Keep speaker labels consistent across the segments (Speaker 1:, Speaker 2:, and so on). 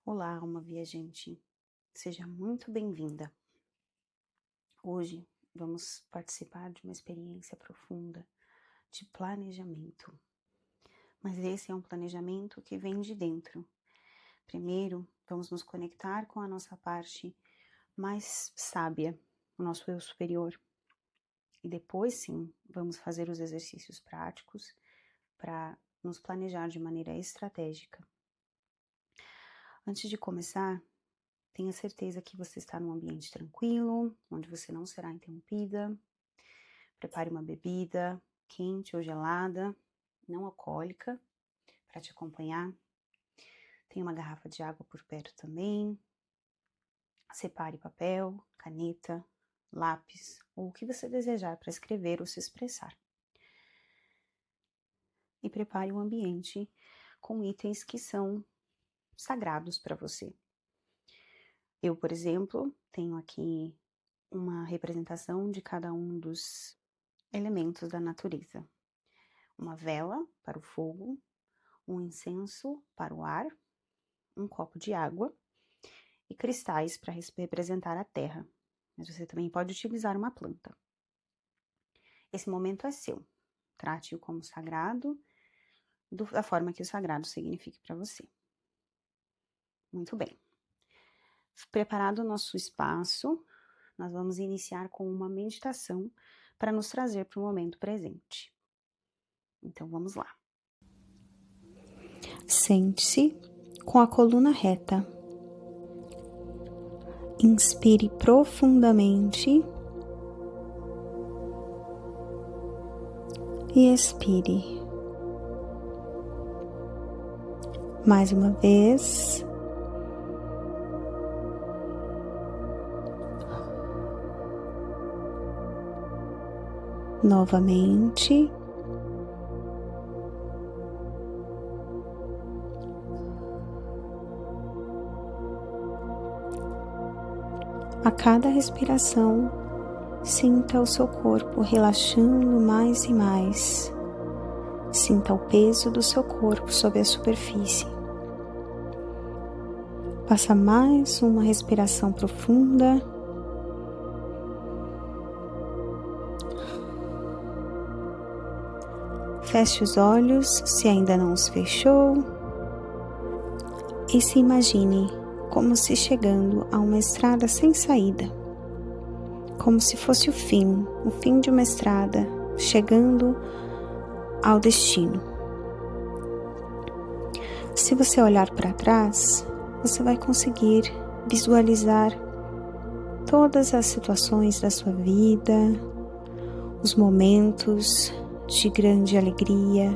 Speaker 1: Olá, alma viajante, seja muito bem-vinda. Hoje vamos participar de uma experiência profunda de planejamento, mas esse é um planejamento que vem de dentro. Primeiro, vamos nos conectar com a nossa parte mais sábia, o nosso eu superior, e depois sim, vamos fazer os exercícios práticos para nos planejar de maneira estratégica. Antes de começar, tenha certeza que você está num ambiente tranquilo, onde você não será interrompida. Prepare uma bebida quente ou gelada, não alcoólica, para te acompanhar. Tenha uma garrafa de água por perto também. Separe papel, caneta, lápis ou o que você desejar para escrever ou se expressar. E prepare um ambiente com itens que são sagrados para você. Eu, por exemplo, tenho aqui uma representação de cada um dos elementos da natureza. Uma vela para o fogo, um incenso para o ar, um copo de água e cristais para representar a terra. Mas você também pode utilizar uma planta. Esse momento é seu. Trate-o como sagrado, da forma que o sagrado signifique para você. Muito bem. Preparado o nosso espaço, nós vamos iniciar com uma meditação para nos trazer para o momento presente. Então, vamos lá. Sente-se com a coluna reta. Inspire profundamente e expire. Mais uma vez. Novamente. A cada respiração, sinta o seu corpo relaxando mais e mais. Sinta o peso do seu corpo sobre a superfície. Faça mais uma respiração profunda. Feche os olhos se ainda não os fechou e se imagine como se chegando a uma estrada sem saída, como se fosse o fim de uma estrada, chegando ao destino. Se você olhar para trás, você vai conseguir visualizar todas as situações da sua vida, os momentos de grande alegria,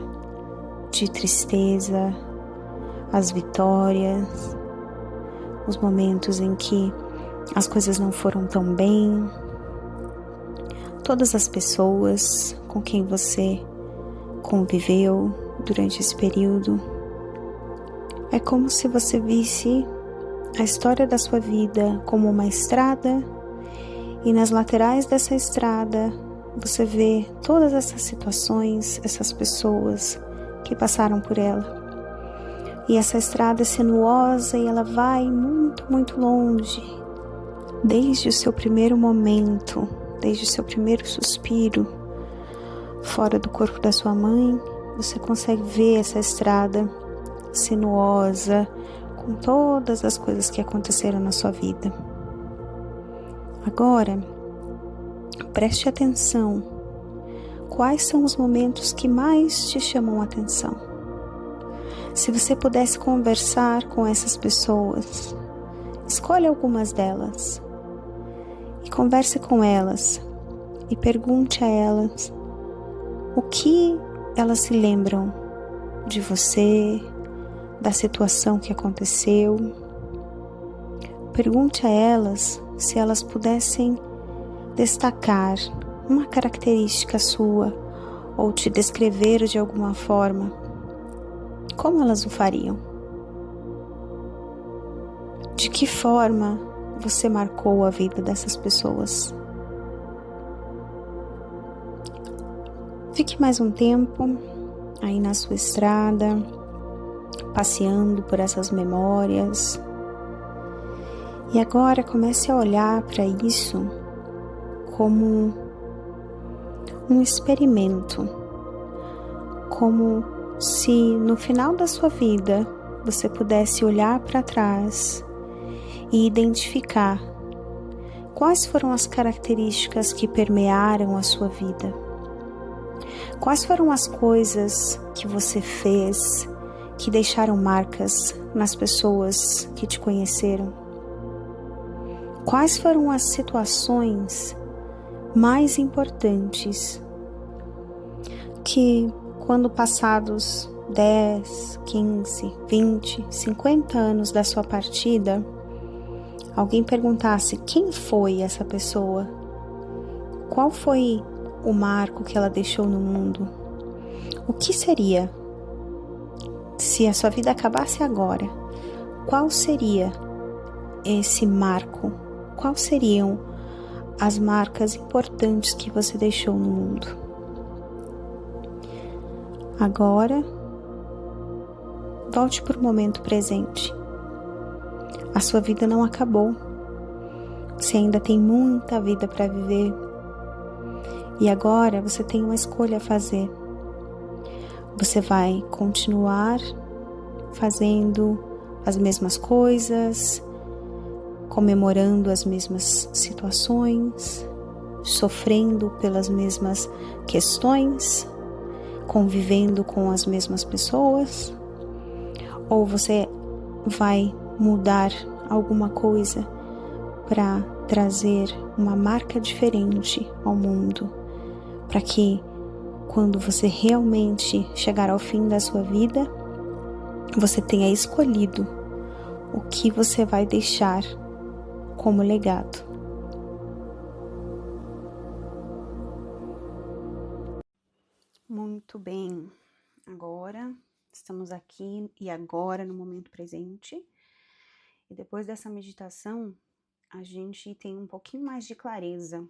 Speaker 1: de tristeza, as vitórias, os momentos em que as coisas não foram tão bem, todas as pessoas com quem você conviveu durante esse período. É como se você visse a história da sua vida como uma estrada e nas laterais dessa estrada você vê todas essas situações, essas pessoas que passaram por ela. E essa estrada é sinuosa e ela vai muito, muito longe. Desde o seu primeiro momento, desde o seu primeiro suspiro, fora do corpo da sua mãe, você consegue ver essa estrada sinuosa, com todas as coisas que aconteceram na sua vida. Agora, preste atenção. Quais são os momentos que mais te chamam a atenção? Se você pudesse conversar com essas pessoas, escolha algumas delas e converse com elas e pergunte a elas o que elas se lembram de você, da situação que aconteceu. Pergunte a elas se elas pudessem destacar uma característica sua ou te descrever de alguma forma. Como elas o fariam? De que forma você marcou a vida dessas pessoas? Fique mais um tempo aí na sua estrada, passeando por essas memórias, E agora comece a olhar para isso como um experimento, como se no final da sua vida você pudesse olhar para trás e identificar quais foram as características que permearam a sua vida. Quais foram as coisas que você fez que deixaram marcas nas pessoas que te conheceram? Quais foram as situações mais importantes que, quando passados 10, 15, 20, 50 anos da sua partida, alguém perguntasse quem foi essa pessoa? Qual foi o marco que ela deixou no mundo? O que seria? Se a sua vida acabasse agora, qual seria esse marco? Quais seriam as marcas importantes que você deixou no mundo? Agora, volte para o momento presente. A sua vida não acabou. Você ainda tem muita vida para viver. E agora você tem uma escolha a fazer. Você vai continuar fazendo as mesmas coisas, comemorando as mesmas situações, sofrendo pelas mesmas questões, convivendo com as mesmas pessoas? Ou você vai mudar alguma coisa para trazer uma marca diferente ao mundo, para que quando você realmente chegar ao fim da sua vida, você tenha escolhido o que você vai deixar como legado. Muito bem, agora estamos aqui e agora no momento presente, e depois dessa meditação a gente tem um pouquinho mais de clareza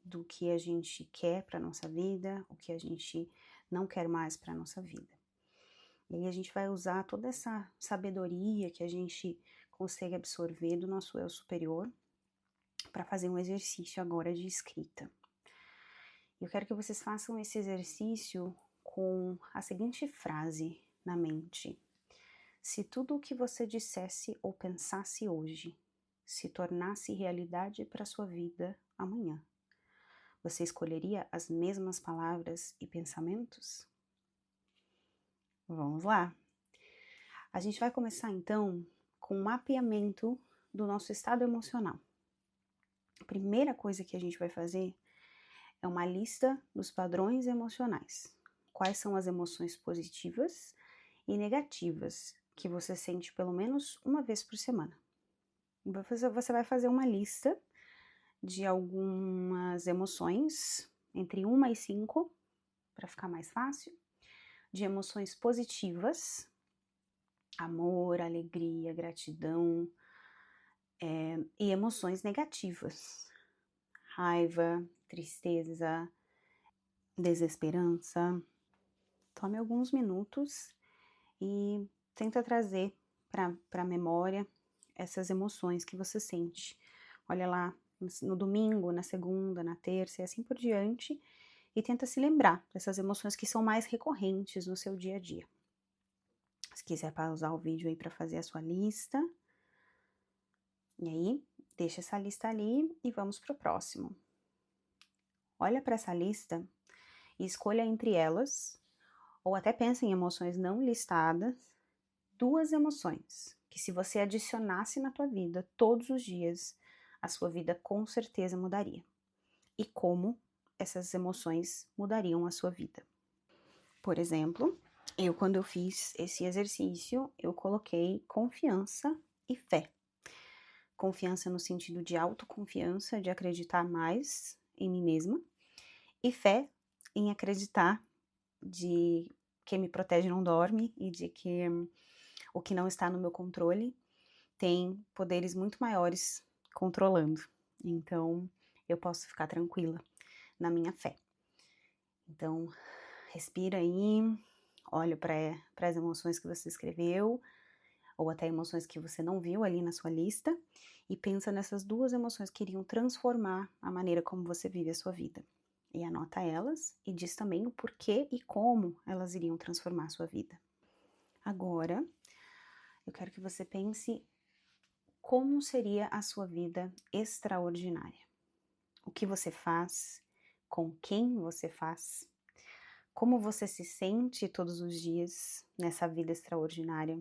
Speaker 1: do que a gente quer para nossa vida, o que a gente não quer mais para nossa vida. E aí a gente vai usar toda essa sabedoria que a gente consegue absorver do nosso eu superior para fazer um exercício agora de escrita. Eu quero que vocês façam esse exercício com a seguinte frase na mente: se tudo o que você dissesse ou pensasse hoje se tornasse realidade para sua vida amanhã, você escolheria as mesmas palavras e pensamentos? Vamos lá! A gente vai começar então com um mapeamento do nosso estado emocional. A primeira coisa que a gente vai fazer é uma lista dos padrões emocionais. Quais são as emoções positivas e negativas que você sente pelo menos uma vez por semana? Você vai fazer uma lista de algumas emoções, entre 1 e 5, para ficar mais fácil, de emoções positivas, amor, alegria, gratidão, e emoções negativas, raiva, tristeza, desesperança. Tome alguns minutos e tenta trazer para a memória essas emoções que você sente. Olha lá no domingo, na segunda, na terça e assim por diante, e tenta se lembrar dessas emoções que são mais recorrentes no seu dia a dia. Se quiser pausar o vídeo aí para fazer a sua lista. E aí, deixa essa lista ali e vamos para o próximo. Olha para essa lista e escolha entre elas, ou até pensa em emoções não listadas, 2 emoções que, se você adicionasse na tua vida todos os dias, a sua vida com certeza mudaria. E como essas emoções mudariam a sua vida. Por exemplo, quando eu fiz esse exercício, eu coloquei confiança e fé. Confiança no sentido de autoconfiança, de acreditar mais em mim mesma, e fé em acreditar de quem me protege não dorme e de que o que não está no meu controle tem poderes muito maiores controlando. Então, eu posso ficar tranquila na minha fé. Então, respira aí, olha para as emoções que você escreveu, ou até emoções que você não viu ali na sua lista, e pensa nessas 2 emoções que iriam transformar a maneira como você vive a sua vida. E anota elas e diz também o porquê e como elas iriam transformar a sua vida. Agora, eu quero que você pense como seria a sua vida extraordinária. O que você faz, com quem você faz, como você se sente todos os dias nessa vida extraordinária.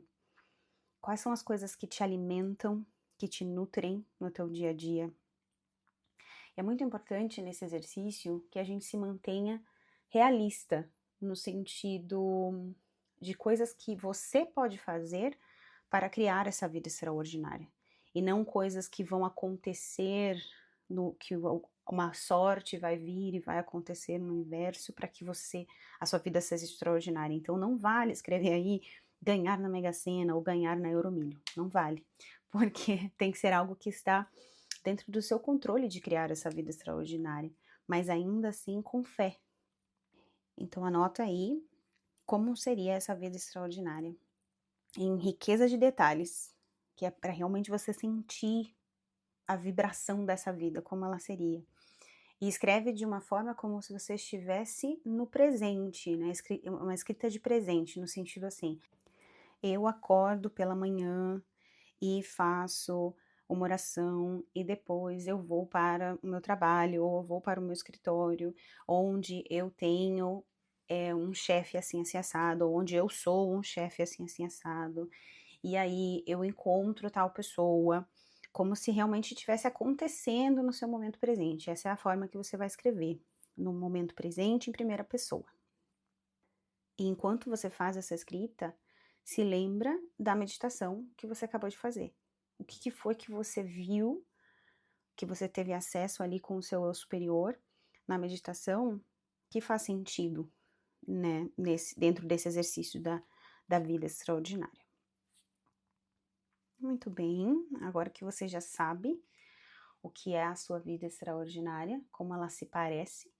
Speaker 1: Quais são as coisas que te alimentam, que te nutrem no teu dia a dia? É muito importante nesse exercício que a gente se mantenha realista, no sentido de coisas que você pode fazer para criar essa vida extraordinária. E não coisas que vão acontecer, que uma sorte vai vir e vai acontecer no universo para que a sua vida seja extraordinária. Então não vale escrever aí ganhar na Mega Sena ou ganhar na Euromilho. Não vale. Porque tem que ser algo que está dentro do seu controle de criar essa vida extraordinária, mas ainda assim com fé. Então anota aí como seria essa vida extraordinária, em riqueza de detalhes, que é para realmente você sentir a vibração dessa vida, como ela seria. E escreve de uma forma como se você estivesse no presente, né? Uma escrita de presente, no sentido assim: eu acordo pela manhã e faço uma oração e depois eu vou para o meu trabalho ou eu vou para o meu escritório, onde eu tenho um chefe assim assim assado, ou onde eu sou um chefe assim assim assado, e aí eu encontro tal pessoa, como se realmente estivesse acontecendo no seu momento presente. Essa é a forma que você vai escrever, no momento presente, em primeira pessoa. E enquanto você faz essa escrita, se lembra da meditação que você acabou de fazer. O que foi que você viu, que você teve acesso ali com o seu eu superior na meditação, que faz sentido, né, dentro desse exercício da vida extraordinária. Muito bem, agora que você já sabe o que é a sua vida extraordinária, como ela se parece,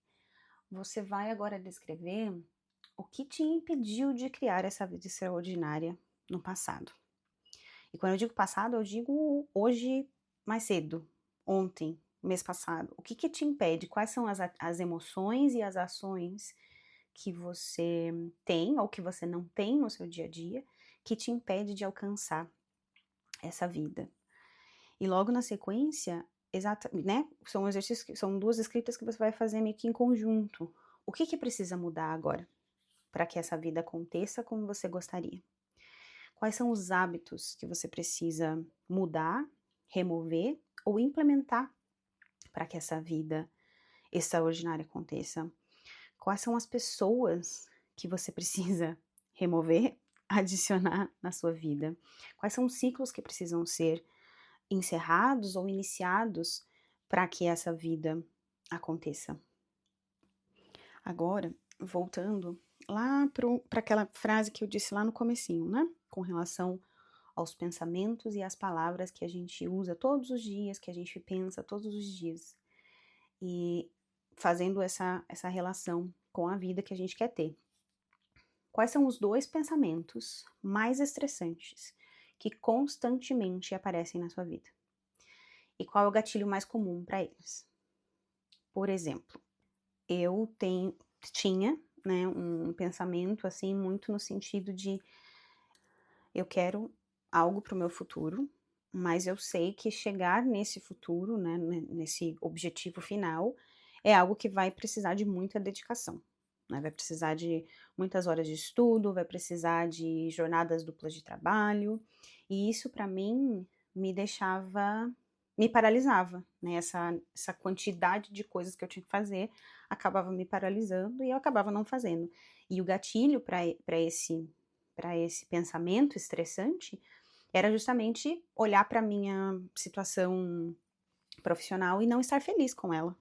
Speaker 1: você vai agora descrever o que te impediu de criar essa vida extraordinária no passado. E quando eu digo passado, eu digo hoje, mais cedo, ontem, mês passado. O que te impede? Quais são as emoções e as ações que você tem ou que você não tem no seu dia a dia que te impede de alcançar essa vida? E logo na sequência, né? São exercícios, são 2 escritas que você vai fazer meio que em conjunto. O que precisa mudar agora para que essa vida aconteça como você gostaria? Quais são os hábitos que você precisa mudar, remover ou implementar para que essa vida extraordinária aconteça? Quais são as pessoas que você precisa remover, adicionar na sua vida? Quais são os ciclos que precisam ser encerrados ou iniciados para que essa vida aconteça? Agora, voltando lá para aquela frase que eu disse lá no comecinho, né? Com relação aos pensamentos e às palavras que a gente usa todos os dias, que a gente pensa todos os dias. E fazendo essa relação com a vida que a gente quer ter. Quais são os 2 pensamentos mais estressantes que constantemente aparecem na sua vida? E qual é o gatilho mais comum para eles? Por exemplo, eu tinha, né, um pensamento assim muito no sentido de eu quero algo para o meu futuro, mas eu sei que chegar nesse futuro, né, nesse objetivo final, é algo que vai precisar de muita dedicação, né? Vai precisar de muitas horas de estudo, vai precisar de jornadas duplas de trabalho, e isso para mim me paralisava, né? Essa quantidade de coisas que eu tinha que fazer acabava me paralisando e eu acabava não fazendo. E o gatilho para esse pensamento estressante era justamente olhar para minha situação profissional e não estar feliz com ela.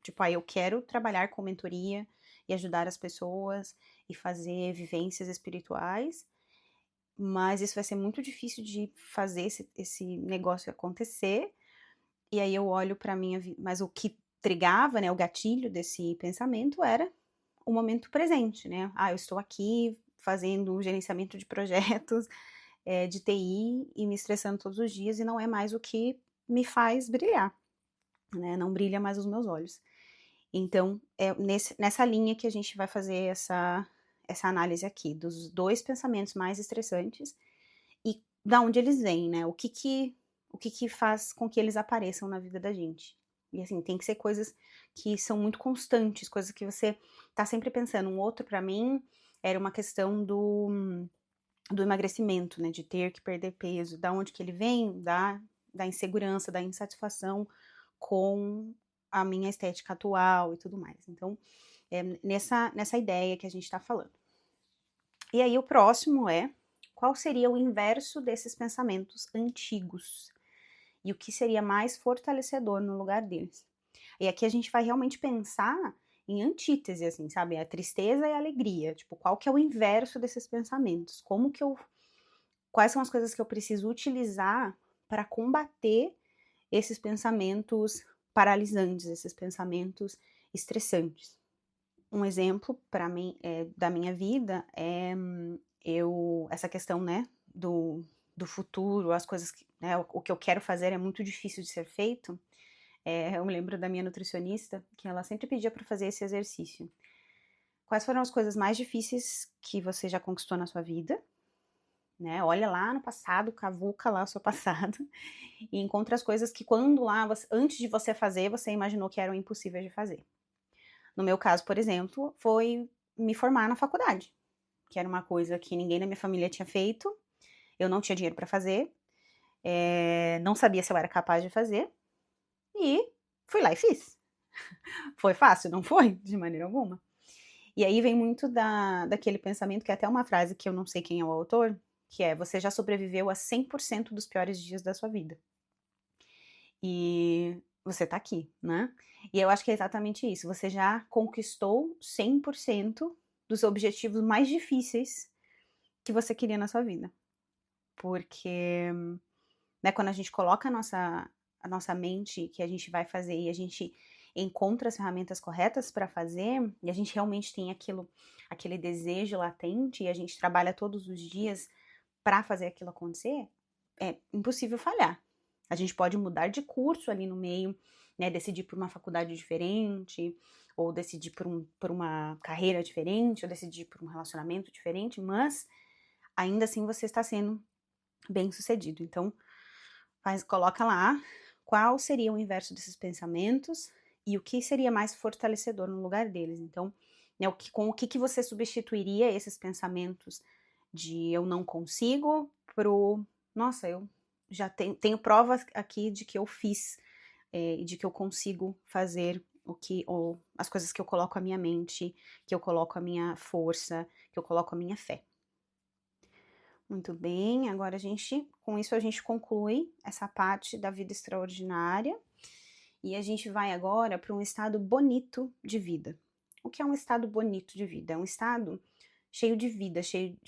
Speaker 1: Tipo, eu quero trabalhar com mentoria e ajudar as pessoas e fazer vivências espirituais, mas isso vai ser muito difícil de fazer esse negócio acontecer. E aí eu olho para minha vida, mas o que trigava, né, o gatilho desse pensamento era o momento presente, né? Eu estou aqui fazendo o gerenciamento de projetos, de TI e me estressando todos os dias, e não é mais o que me faz brilhar, né? Não brilha mais os meus olhos. Então, é nessa linha que a gente vai fazer essa análise aqui, dos 2 pensamentos mais estressantes e da onde eles vêm, né? O que faz com que eles apareçam na vida da gente. E assim, tem que ser coisas que são muito constantes, coisas que você tá sempre pensando. Um outro, para mim, era uma questão do emagrecimento, né? De ter que perder peso. Da onde que ele vem? Da insegurança, da insatisfação com a minha estética atual e tudo mais. Então, é nessa ideia que a gente está falando. E aí o próximo é, qual seria o inverso desses pensamentos antigos? E o que seria mais fortalecedor no lugar deles? E aqui a gente vai realmente pensar em antítese, assim, sabe? A tristeza e a alegria. Tipo, qual que é o inverso desses pensamentos? Quais são as coisas que eu preciso utilizar para combater esses pensamentos paralisantes, esses pensamentos estressantes? Um exemplo para mim da minha vida é essa questão, né, do futuro, as coisas que, né, o que eu quero fazer é muito difícil de ser feito. Eu me lembro da minha nutricionista que ela sempre pedia para fazer esse exercício. Quais foram as coisas mais difíceis que você já conquistou na sua vida? Né? Olha lá no passado, cavuca lá o seu passado e encontra as coisas que antes de você fazer, você imaginou que eram impossíveis de fazer. No meu caso, por exemplo, foi me formar na faculdade, que era uma coisa que ninguém na minha família tinha feito, eu não tinha dinheiro para fazer, não sabia se eu era capaz de fazer, e fui lá e fiz. Foi fácil? Não foi, de maneira alguma. E aí vem muito daquele pensamento, que é até uma frase que eu não sei quem é o autor, que é: você já sobreviveu a 100% dos piores dias da sua vida. E você tá aqui, né? E eu acho que é exatamente isso. Você já conquistou 100% dos objetivos mais difíceis que você queria na sua vida. Porque, né, quando a gente coloca a nossa mente que a gente vai fazer e a gente encontra as ferramentas corretas para fazer, e a gente realmente tem aquele desejo latente, e a gente trabalha todos os dias para fazer aquilo acontecer, é impossível falhar. A gente pode mudar de curso ali no meio, né, decidir por uma faculdade diferente, ou decidir por uma carreira diferente, ou decidir por um relacionamento diferente, mas ainda assim você está sendo bem sucedido. Então, coloca lá qual seria o inverso desses pensamentos e o que seria mais fortalecedor no lugar deles. Então, né, com o que você substituiria esses pensamentos de eu não consigo pro, nossa, eu já tenho provas aqui de que eu fiz e de que eu consigo fazer as coisas que eu coloco a minha mente, que eu coloco a minha força, que eu coloco a minha fé. Muito bem, agora com isso a gente conclui essa parte da vida extraordinária e a gente vai agora para um estado bonito de vida. O que é um estado bonito de vida? É um estado cheio de vida,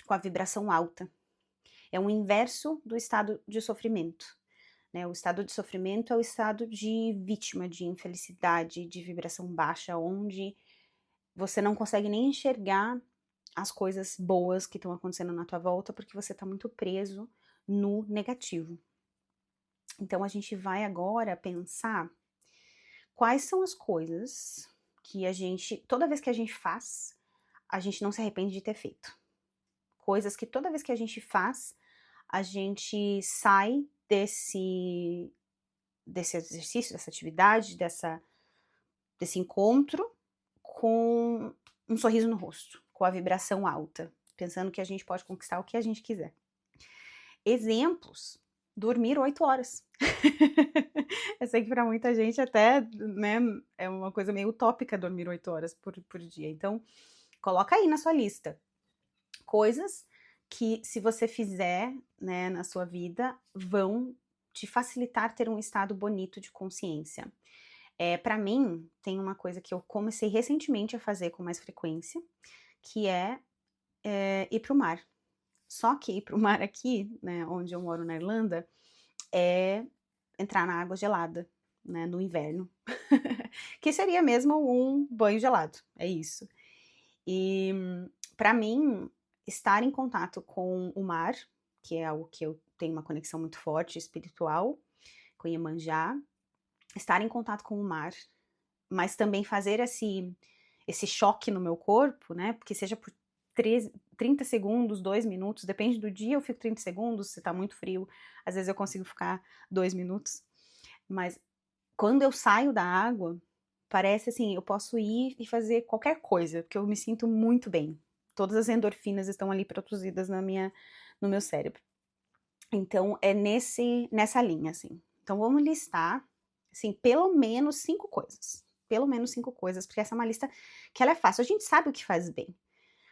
Speaker 1: com a vibração alta. É o inverso do estado de sofrimento. Né? O estado de sofrimento é o estado de vítima, de infelicidade, de vibração baixa, onde você não consegue nem enxergar as coisas boas que estão acontecendo na tua volta, porque você está muito preso no negativo. Então a gente vai agora pensar quais são as coisas que toda vez que a gente faz, a gente não se arrepende de ter feito. Coisas que toda vez que a gente faz, a gente sai desse exercício, dessa atividade, desse encontro com um sorriso no rosto, com a vibração alta, pensando que a gente pode conquistar o que a gente quiser. Exemplos: dormir 8 horas. Eu sei que para muita gente até, né, é uma coisa meio utópica dormir 8 horas por dia. Então, coloca aí na sua lista coisas que, se você fizer, né, na sua vida, vão te facilitar ter um estado bonito de consciência. Para mim, tem uma coisa que eu comecei recentemente a fazer com mais frequência, que é ir pro mar. Só que ir pro mar aqui, né, onde eu moro na Irlanda, é entrar na água gelada, né, no inverno. Que seria mesmo um banho gelado, é isso. E para mim, estar em contato com o mar, que é algo que eu tenho uma conexão muito forte espiritual com Iemanjá, estar em contato com o mar, mas também fazer esse choque no meu corpo, né? Porque seja por 30 segundos, 2 minutos, depende do dia, eu fico 30 segundos, se tá muito frio, às vezes eu consigo ficar 2 minutos, mas quando eu saio da água, parece assim, eu posso ir e fazer qualquer coisa, porque eu me sinto muito bem. Todas as endorfinas estão ali produzidas no meu cérebro. Então, é nessa linha, assim. Então, vamos listar, assim, pelo menos 5 coisas. Pelo menos 5 coisas, porque essa é uma lista que ela é fácil. A gente sabe o que faz bem.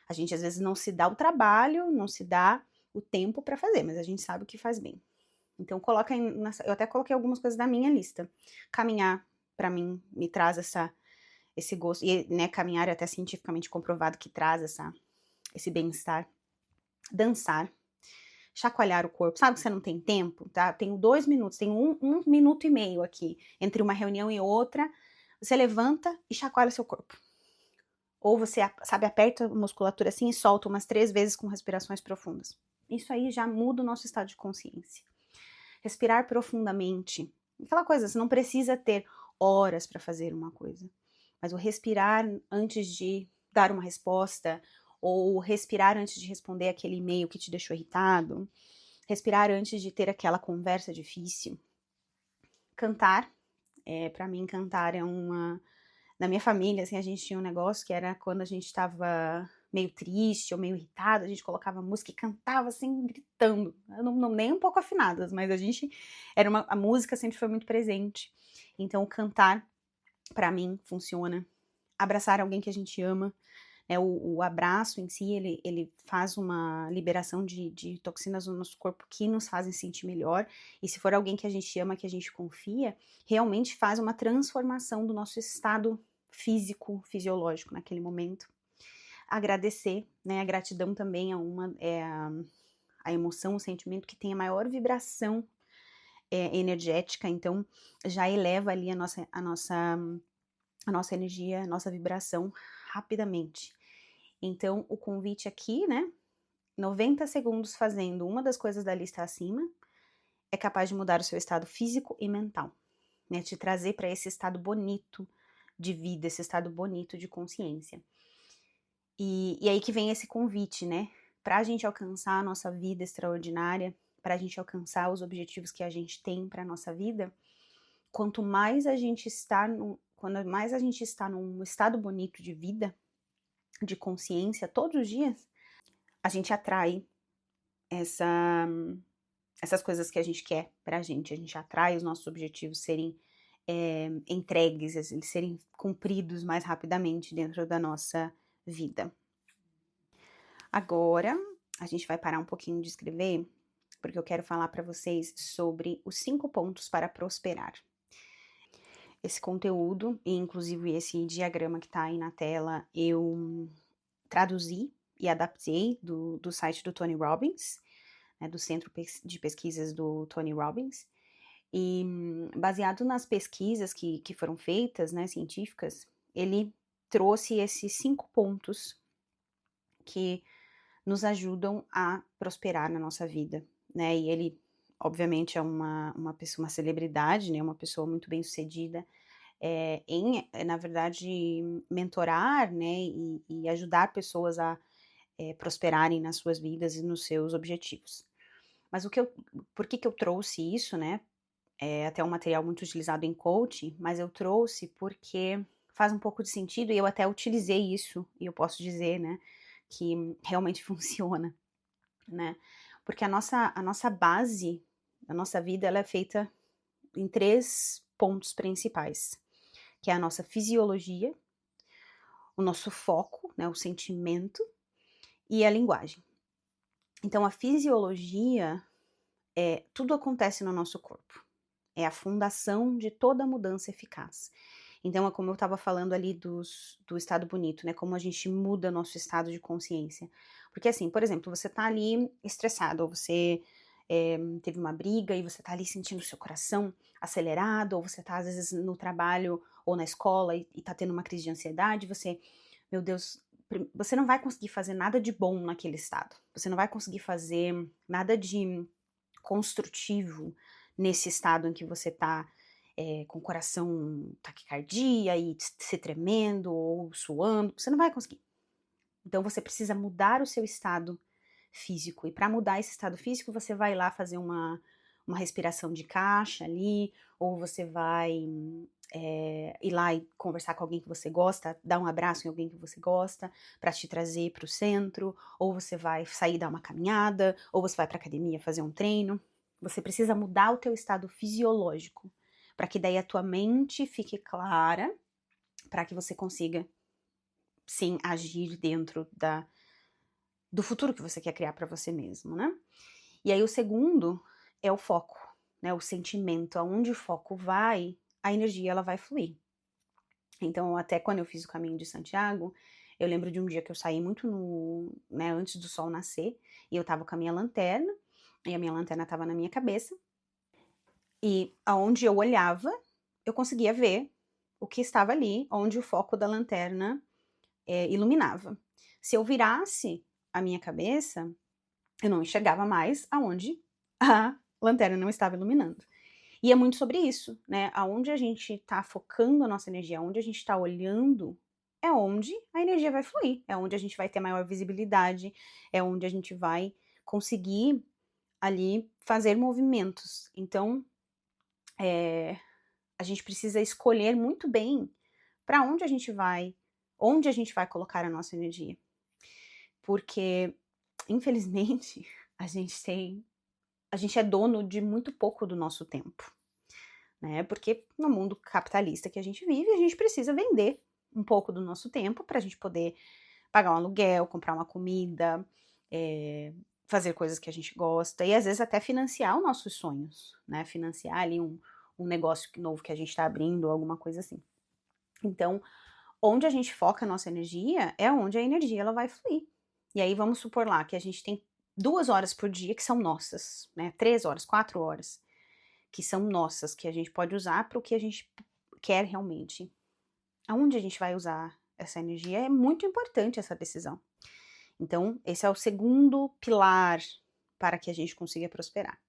Speaker 1: A gente, às vezes, não se dá o trabalho, não se dá o tempo para fazer, mas a gente sabe o que faz bem. Então, eu até coloquei algumas coisas da minha lista. Caminhar, para mim, me traz esse gosto. E, né, caminhar é até cientificamente comprovado que traz esse bem-estar. Dançar. Chacoalhar o corpo. Sabe que você não tem tempo, tá? Tenho 2 minutos, tenho um minuto e meio aqui entre uma reunião e outra. Você levanta e chacoalha seu corpo. Ou você, sabe, aperta a musculatura assim e solta umas 3 vezes com respirações profundas. Isso aí já muda o nosso estado de consciência. Respirar profundamente. Aquela coisa, você não precisa ter horas para fazer uma coisa. Mas o respirar antes de dar uma resposta, ou respirar antes de responder aquele e-mail que te deixou irritado, respirar antes de ter aquela conversa difícil. Cantar, para mim cantar é uma... Na minha família, assim, a gente tinha um negócio que era quando a gente estava meio triste ou meio irritado, a gente colocava música e cantava assim, gritando. Não nem um pouco afinadas, mas a música sempre foi muito presente. Então, cantar, para mim, funciona. Abraçar alguém que a gente ama. O abraço em si, ele faz uma liberação de toxinas no nosso corpo que nos fazem sentir melhor. E se for alguém que a gente ama, que a gente confia, realmente faz uma transformação do nosso estado físico, fisiológico naquele momento. Agradecer, né? A gratidão também é a emoção, o sentimento que tem a maior vibração energética, então já eleva ali a nossa energia, a nossa vibração rapidamente. Então, o convite aqui, né? 90 segundos fazendo uma das coisas da lista acima é capaz de mudar o seu estado físico e mental, né? Te trazer para esse estado bonito de vida, esse estado bonito de consciência. E aí que vem esse convite, né? Para a gente alcançar a nossa vida extraordinária, para a gente alcançar os objetivos que a gente tem para a nossa vida, quanto mais a gente está num estado bonito de vida, de consciência, todos os dias, a gente atrai essas coisas que a gente quer pra gente. A gente atrai os nossos objetivos serem entregues, eles serem cumpridos mais rapidamente dentro da nossa vida. Agora, a gente vai parar um pouquinho de escrever, porque eu quero falar para vocês sobre os 5 pontos para prosperar. Esse conteúdo, e inclusive esse diagrama que tá aí na tela, eu traduzi e adaptei do site do Tony Robbins, né, do Centro de Pesquisas do Tony Robbins, e baseado nas pesquisas que foram feitas, né, científicas, ele trouxe esses 5 pontos que nos ajudam a prosperar na nossa vida, né, e ele, obviamente, é uma pessoa, uma celebridade, né, uma pessoa muito bem sucedida, na verdade, mentorar, né, e ajudar pessoas a prosperarem nas suas vidas e nos seus objetivos. Mas por que eu trouxe isso, né? É até um material muito utilizado em coaching, mas eu trouxe porque faz um pouco de sentido e eu até utilizei isso, e eu posso dizer, né, que realmente funciona, né? Porque a nossa base, a nossa vida, ela é feita em 3 pontos principais, que é a nossa fisiologia, o nosso foco, né, o sentimento e a linguagem. Então, a fisiologia, tudo acontece no nosso corpo. É a fundação de toda mudança eficaz. Então, é como eu estava falando ali do estado bonito, né? Como a gente muda nosso estado de consciência. Porque assim, por exemplo, você tá ali estressado, ou você teve uma briga e você tá ali sentindo seu coração acelerado, ou você tá às vezes no trabalho ou na escola e tá tendo uma crise de ansiedade, você, meu Deus, você não vai conseguir fazer nada de bom naquele estado. Você não vai conseguir fazer nada de construtivo nesse estado em que você tá com o coração taquicardia e se tremendo ou suando. Você não vai conseguir. Então você precisa mudar o seu estado físico. E para mudar esse estado físico, você vai lá fazer uma respiração de caixa ali, ou você vai ir lá e conversar com alguém que você gosta, dar um abraço em alguém que você gosta, para te trazer para o centro, ou você vai sair dar uma caminhada, ou você vai para academia fazer um treino. Você precisa mudar o teu estado fisiológico, para que daí a tua mente fique clara, para que você consiga, sim, agir dentro do futuro que você quer criar para você mesmo, né? E aí o segundo é o foco, né? O sentimento, aonde o foco vai, a energia ela vai fluir. Então, até quando eu fiz o caminho de Santiago, eu lembro de um dia que eu saí muito né, antes do sol nascer, e eu tava com a minha lanterna, e a minha lanterna tava na minha cabeça, e aonde eu olhava, eu conseguia ver o que estava ali, onde o foco da lanterna iluminava. Se eu virasse a minha cabeça, eu não enxergava mais aonde a lanterna não estava iluminando. E é muito sobre isso, né? Aonde a gente tá focando a nossa energia, aonde a gente tá olhando, é onde a energia vai fluir, é onde a gente vai ter maior visibilidade, é onde a gente vai conseguir ali fazer movimentos. Então, a gente precisa escolher muito bem para onde a gente vai colocar a nossa energia. Porque, infelizmente, a gente é dono de muito pouco do nosso tempo, né? Porque no mundo capitalista que a gente vive, a gente precisa vender um pouco do nosso tempo para a gente poder pagar um aluguel, comprar uma comida, fazer coisas que a gente gosta e às vezes até financiar os nossos sonhos, né? Financiar ali um negócio novo que a gente está abrindo, alguma coisa assim. Então, onde a gente foca a nossa energia é onde a energia ela vai fluir. E aí vamos supor lá que a gente tem 2 horas por dia que são nossas, né? 3 horas, 4 horas que são nossas, que a gente pode usar para o que a gente quer realmente. Aonde a gente vai usar essa energia é muito importante essa decisão. Então, esse é o segundo pilar para que a gente consiga prosperar.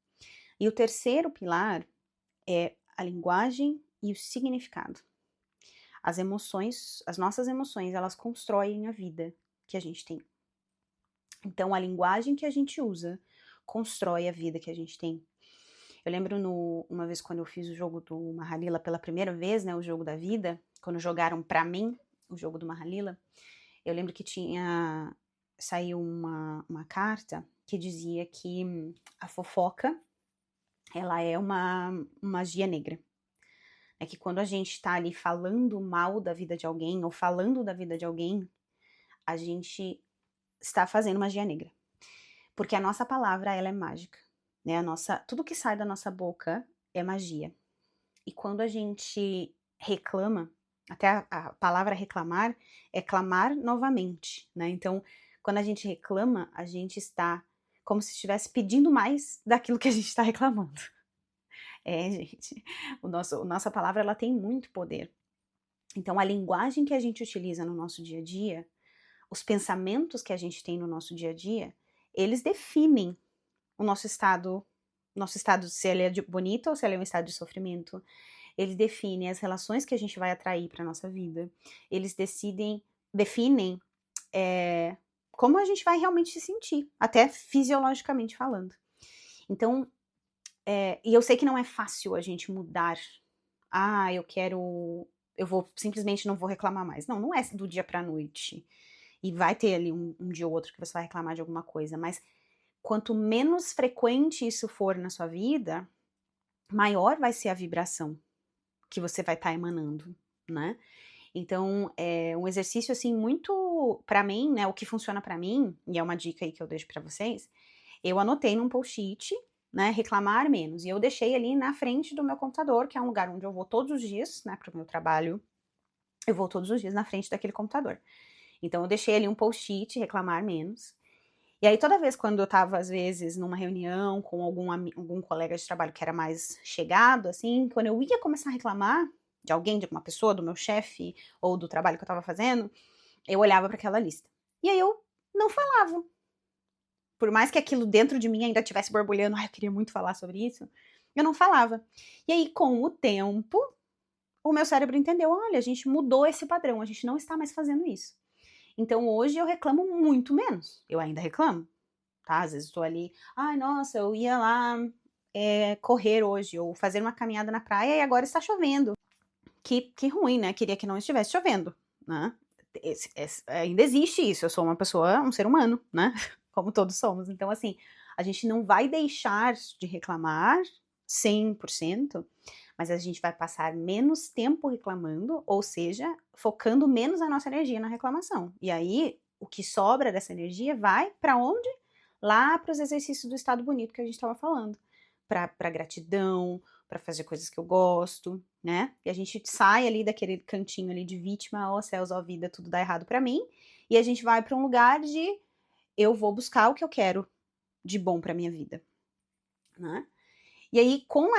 Speaker 1: E o terceiro pilar é a linguagem e o significado. As emoções, as nossas emoções, elas constroem a vida que a gente tem. Então, a linguagem que a gente usa constrói a vida que a gente tem. Eu lembro uma vez quando eu fiz o jogo do Mahalila pela primeira vez, né, o jogo da vida, quando jogaram pra mim o jogo do Mahalila, eu lembro que saiu uma carta que dizia que a fofoca, ela é uma magia negra. É que quando a gente tá ali falando mal da vida de alguém, ou falando da vida de alguém, a gente está fazendo magia negra. Porque a nossa palavra, ela é mágica, né? Tudo que sai da nossa boca é magia. E quando a gente reclama, até a palavra reclamar é clamar novamente, né? Então, quando a gente reclama, a gente está como se estivesse pedindo mais daquilo que a gente está reclamando. Gente, nossa palavra ela tem muito poder. Então, a linguagem que a gente utiliza no nosso dia a dia, os pensamentos que a gente tem no nosso dia a dia, eles definem o nosso estado se ele é bonito ou se ele é um estado de sofrimento. Eles definem as relações que a gente vai atrair para nossa vida. Eles definem como a gente vai realmente se sentir, até fisiologicamente falando. Então, e eu sei que não é fácil a gente mudar. Eu vou simplesmente não vou reclamar mais. Não é do dia pra noite. E vai ter ali um dia ou outro que você vai reclamar de alguma coisa, mas quanto menos frequente isso for na sua vida, maior vai ser a vibração que você vai estar emanando, né? Então, é um exercício, assim, muito, pra mim, né, o que funciona pra mim, e é uma dica aí que eu deixo pra vocês, eu anotei num post-it, né, reclamar menos, e eu deixei ali na frente do meu computador, que é um lugar onde eu vou todos os dias, né, pro meu trabalho, eu vou todos os dias na frente daquele computador. Então, eu deixei ali um post-it, reclamar menos, e aí toda vez quando eu tava, às vezes, numa reunião com algum colega de trabalho que era mais chegado, assim, quando eu ia começar a reclamar de alguém, de alguma pessoa, do meu chefe, ou do trabalho que eu tava fazendo, eu olhava para aquela lista. E aí eu não falava. Por mais que aquilo dentro de mim ainda estivesse borbulhando, eu queria muito falar sobre isso, eu não falava. E aí, com o tempo, o meu cérebro entendeu, olha, a gente mudou esse padrão, a gente não está mais fazendo isso. Então, hoje eu reclamo muito menos. Eu ainda reclamo, tá? Às vezes estou ali, nossa, eu ia lá correr hoje, ou fazer uma caminhada na praia e agora está chovendo. Que ruim, né? Queria que não estivesse chovendo, né? Ainda existe isso, eu sou uma pessoa, um ser humano, né? Como todos somos. Então, assim, a gente não vai deixar de reclamar 100%, mas a gente vai passar menos tempo reclamando, ou seja, focando menos a nossa energia na reclamação. E aí, o que sobra dessa energia vai para onde? Lá para os exercícios do estado bonito que a gente estava falando. Para gratidão, para fazer coisas que eu gosto, né? E a gente sai ali daquele cantinho ali de vítima, ó céus, ó vida, tudo dá errado para mim, e a gente vai para um lugar de eu vou buscar o que eu quero de bom para minha vida, né? E aí, com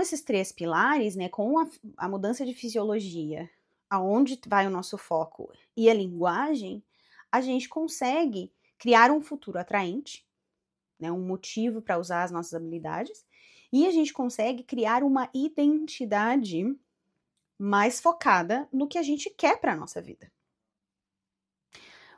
Speaker 1: esses 3 pilares, né, com a mudança de fisiologia, aonde vai o nosso foco e a linguagem, a gente consegue criar um futuro atraente, né, um motivo para usar as nossas habilidades, e a gente consegue criar uma identidade mais focada no que a gente quer para a nossa vida.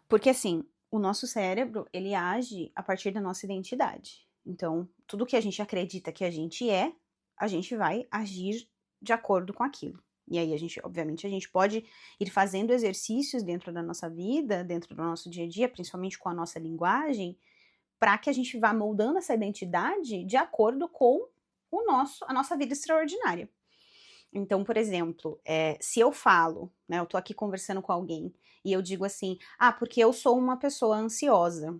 Speaker 1: Porque assim, o nosso cérebro, ele age a partir da nossa identidade. Então, tudo que a gente acredita que a gente é, a gente vai agir de acordo com aquilo. E aí, obviamente, a gente pode ir fazendo exercícios dentro da nossa vida, dentro do nosso dia a dia, principalmente com a nossa linguagem, para que a gente vá moldando essa identidade de acordo com a nossa vida extraordinária. Então, por exemplo, se eu falo, né, eu tô aqui conversando com alguém e eu digo assim, porque eu sou uma pessoa ansiosa,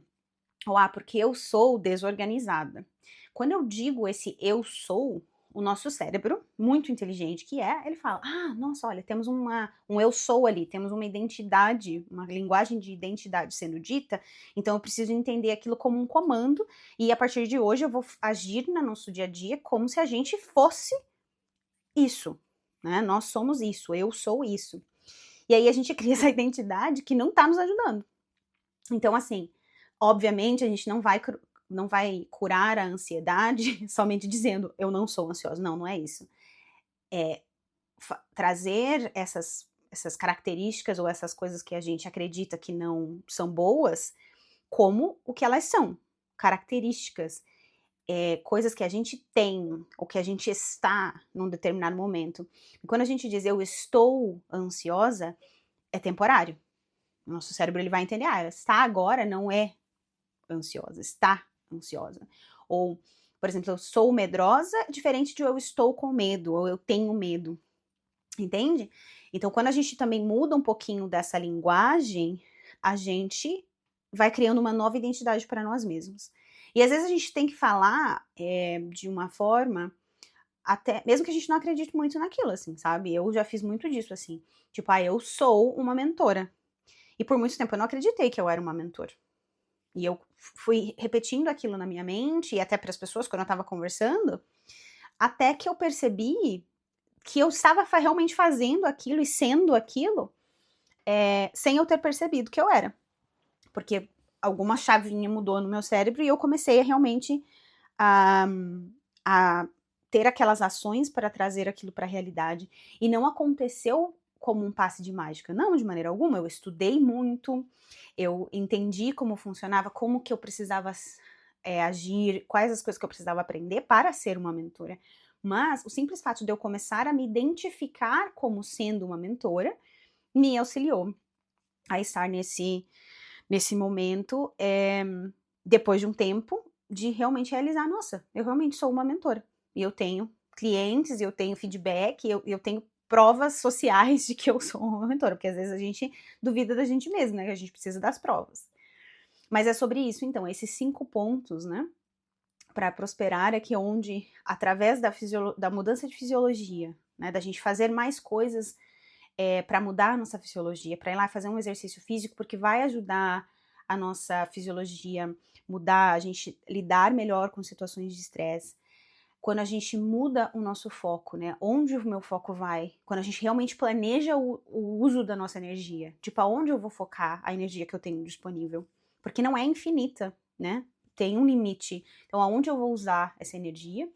Speaker 1: ou porque eu sou desorganizada. Quando eu digo esse eu sou, o nosso cérebro, muito inteligente que ele fala, nossa, olha, temos um eu sou ali, temos uma identidade, uma linguagem de identidade sendo dita, então eu preciso entender aquilo como um comando, e a partir de hoje eu vou agir no nosso dia a dia como se a gente fosse isso, né? Nós somos isso, eu sou isso. E aí a gente cria essa identidade que não tá nos ajudando. Então, assim, obviamente a gente não vai curar a ansiedade somente dizendo eu não sou ansiosa. Não, não é isso. É trazer essas características ou essas coisas que a gente acredita que não são boas como o que elas são, características. Coisas que a gente tem, ou que a gente está num determinado momento. E quando a gente diz eu estou ansiosa, é temporário. O nosso cérebro ele vai entender, está agora não é ansiosa, está ansiosa. Ou, por exemplo, eu sou medrosa, diferente de eu estou com medo, ou eu tenho medo. Entende? Então, quando a gente também muda um pouquinho dessa linguagem, a gente vai criando uma nova identidade para nós mesmos. E às vezes a gente tem que falar de uma forma, até mesmo que a gente não acredite muito naquilo, assim, sabe? Eu já fiz muito disso, assim. Tipo, eu sou uma mentora. E por muito tempo eu não acreditei que eu era uma mentora. E eu fui repetindo aquilo na minha mente, e até para as pessoas, quando eu estava conversando, até que eu percebi que eu estava realmente fazendo aquilo e sendo aquilo sem eu ter percebido que eu era. Porque alguma chavinha mudou no meu cérebro e eu comecei a realmente a ter aquelas ações para trazer aquilo para a realidade. E não aconteceu como um passe de mágica, não, de maneira alguma. Eu estudei muito, eu entendi como funcionava, como que eu precisava agir, quais as coisas que eu precisava aprender para ser uma mentora. Mas o simples fato de eu começar a me identificar como sendo uma mentora me auxiliou a estar nesse momento, depois de um tempo, de realmente realizar, nossa, eu realmente sou uma mentora. E eu tenho clientes, eu tenho feedback, eu tenho provas sociais de que eu sou uma mentora, porque às vezes a gente duvida da gente mesmo, né, que a gente precisa das provas. Mas é sobre isso, então, esses 5 pontos, né, para prosperar, aqui onde, através da mudança de fisiologia, né, da gente fazer mais coisas para mudar a nossa fisiologia, para ir lá fazer um exercício físico, porque vai ajudar a nossa fisiologia mudar, a gente lidar melhor com situações de estresse. quando a gente muda o nosso foco, né? Onde o meu foco vai? Quando a gente realmente planeja o uso da nossa energia. Tipo, aonde eu vou focar a energia que eu tenho disponível? Porque não é infinita, né? Tem um limite. Então, aonde eu vou usar essa energia?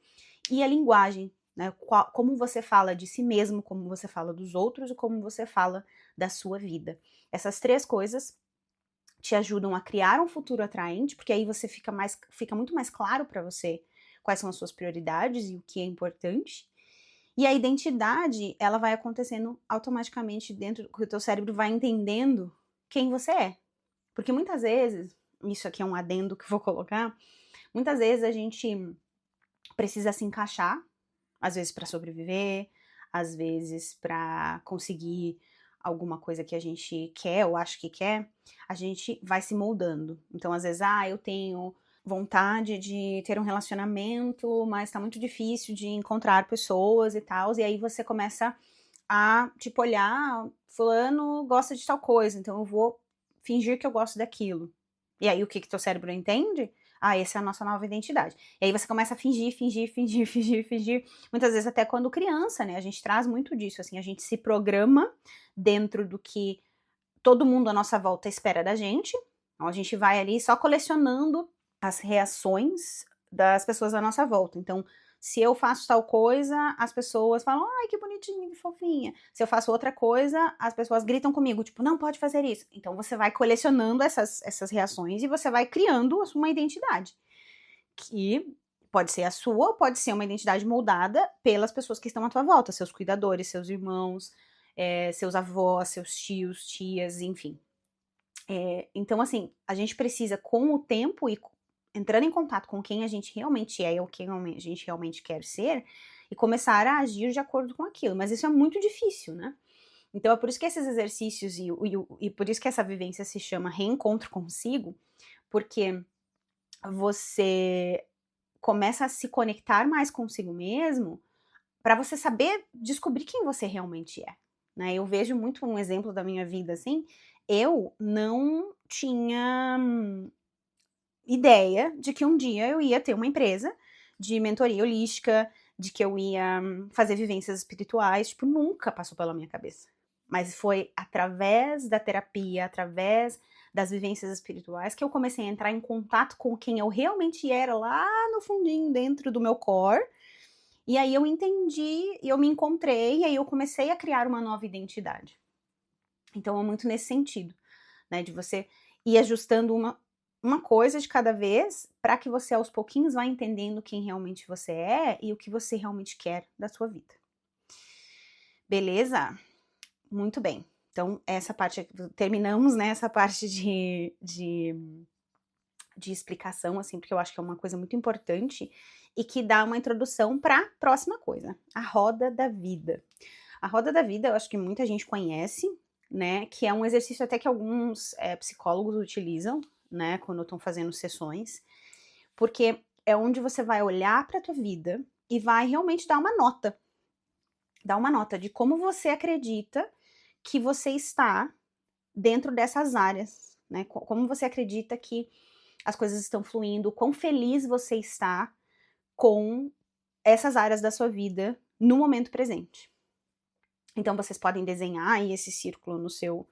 Speaker 1: E a linguagem, né? Como você fala de si mesmo, como você fala dos outros e como você fala da sua vida. Essas 3 coisas te ajudam a criar um futuro atraente, porque aí você fica muito mais claro para você quais são as suas prioridades e o que é importante. E a identidade, ela vai acontecendo automaticamente dentro, que o teu cérebro vai entendendo quem você é. Porque muitas vezes, isso aqui é um adendo que eu vou colocar, muitas vezes a gente precisa se encaixar, às vezes para sobreviver, às vezes para conseguir alguma coisa que a gente quer ou acha que quer, a gente vai se moldando. Então, às vezes, eu tenho vontade de ter um relacionamento, mas tá muito difícil de encontrar pessoas e tal, e aí você começa a, tipo, olhar, fulano gosta de tal coisa, então eu vou fingir que eu gosto daquilo. E aí o que teu cérebro entende? Essa é a nossa nova identidade. E aí você começa a fingir, muitas vezes até quando criança, né? A gente traz muito disso, assim, a gente se programa dentro do que todo mundo à nossa volta espera da gente. Então a gente vai ali só colecionando as reações das pessoas à nossa volta. Então, se eu faço tal coisa, as pessoas falam, ai, que bonitinha, que fofinha. Se eu faço outra coisa, as pessoas gritam comigo, tipo, não pode fazer isso. Então, você vai colecionando essas reações e você vai criando uma identidade. Que pode ser a sua ou pode ser uma identidade moldada pelas pessoas que estão à tua volta, seus cuidadores, seus irmãos, seus avós, seus tios, tias, enfim. Então, assim, a gente precisa, com o tempo e entrando em contato com quem a gente realmente é ou quem a gente realmente quer ser, e começar a agir de acordo com aquilo. Mas isso é muito difícil, né? Então é por isso que esses exercícios e por isso que essa vivência se chama reencontro consigo, porque você começa a se conectar mais consigo mesmo para você saber descobrir quem você realmente é. Né? Eu vejo muito um exemplo da minha vida assim. Eu não tinha ideia de que um dia eu ia ter uma empresa de mentoria holística, de que eu ia fazer vivências espirituais, tipo, nunca passou pela minha cabeça. Mas foi através da terapia, através das vivências espirituais, que eu comecei a entrar em contato com quem eu realmente era lá no fundinho, dentro do meu core. E aí eu entendi, e eu me encontrei, e aí eu comecei a criar uma nova identidade. Então é muito nesse sentido, né, de você ir ajustando uma coisa de cada vez, para que você aos pouquinhos vá entendendo quem realmente você é e o que você realmente quer da sua vida. Beleza? Muito bem. Então, essa parte, terminamos, né, essa parte de explicação, assim, porque eu acho que é uma coisa muito importante e que dá uma introdução para a próxima coisa, a roda da vida. A roda da vida, eu acho que muita gente conhece, né, que é um exercício até que alguns psicólogos utilizam, né, quando estão fazendo sessões, porque é onde você vai olhar para a tua vida e vai realmente dar uma nota de como você acredita que você está dentro dessas áreas, né, como você acredita que as coisas estão fluindo, quão feliz você está com essas áreas da sua vida no momento presente. Então, vocês podem desenhar aí esse círculo no seu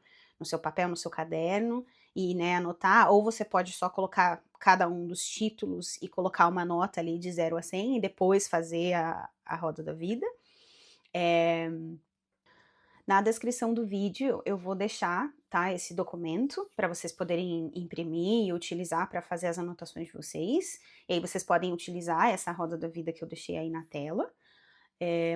Speaker 1: papel, no seu caderno, e, né, anotar, ou você pode só colocar cada um dos títulos e colocar uma nota ali de 0 a 100 e depois fazer a roda da vida. Na descrição do vídeo eu vou deixar, tá, esse documento para vocês poderem imprimir e utilizar para fazer as anotações de vocês. E aí vocês podem utilizar essa roda da vida que eu deixei aí na tela.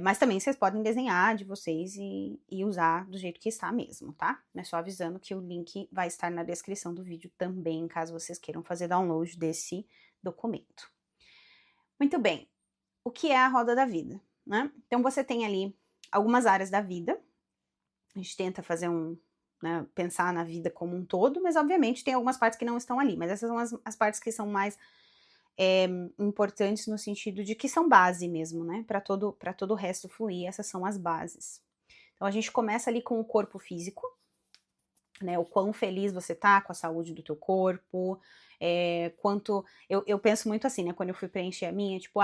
Speaker 1: Mas também vocês podem desenhar de vocês e usar do jeito que está mesmo, tá? É só avisando que o link vai estar na descrição do vídeo também, caso vocês queiram fazer download desse documento. Muito bem, o que é a roda da vida, né? Então você tem ali algumas áreas da vida. A gente tenta fazer né, pensar na vida como um todo, mas obviamente tem algumas partes que não estão ali, mas essas são as partes que são mais importantes no sentido de que são base mesmo, né, para todo o resto fluir, essas são as bases. Então a gente começa ali com o corpo físico, né? O quão feliz você tá com a saúde do teu corpo, quanto... Eu penso muito assim, né? Quando eu fui preencher a minha, tipo,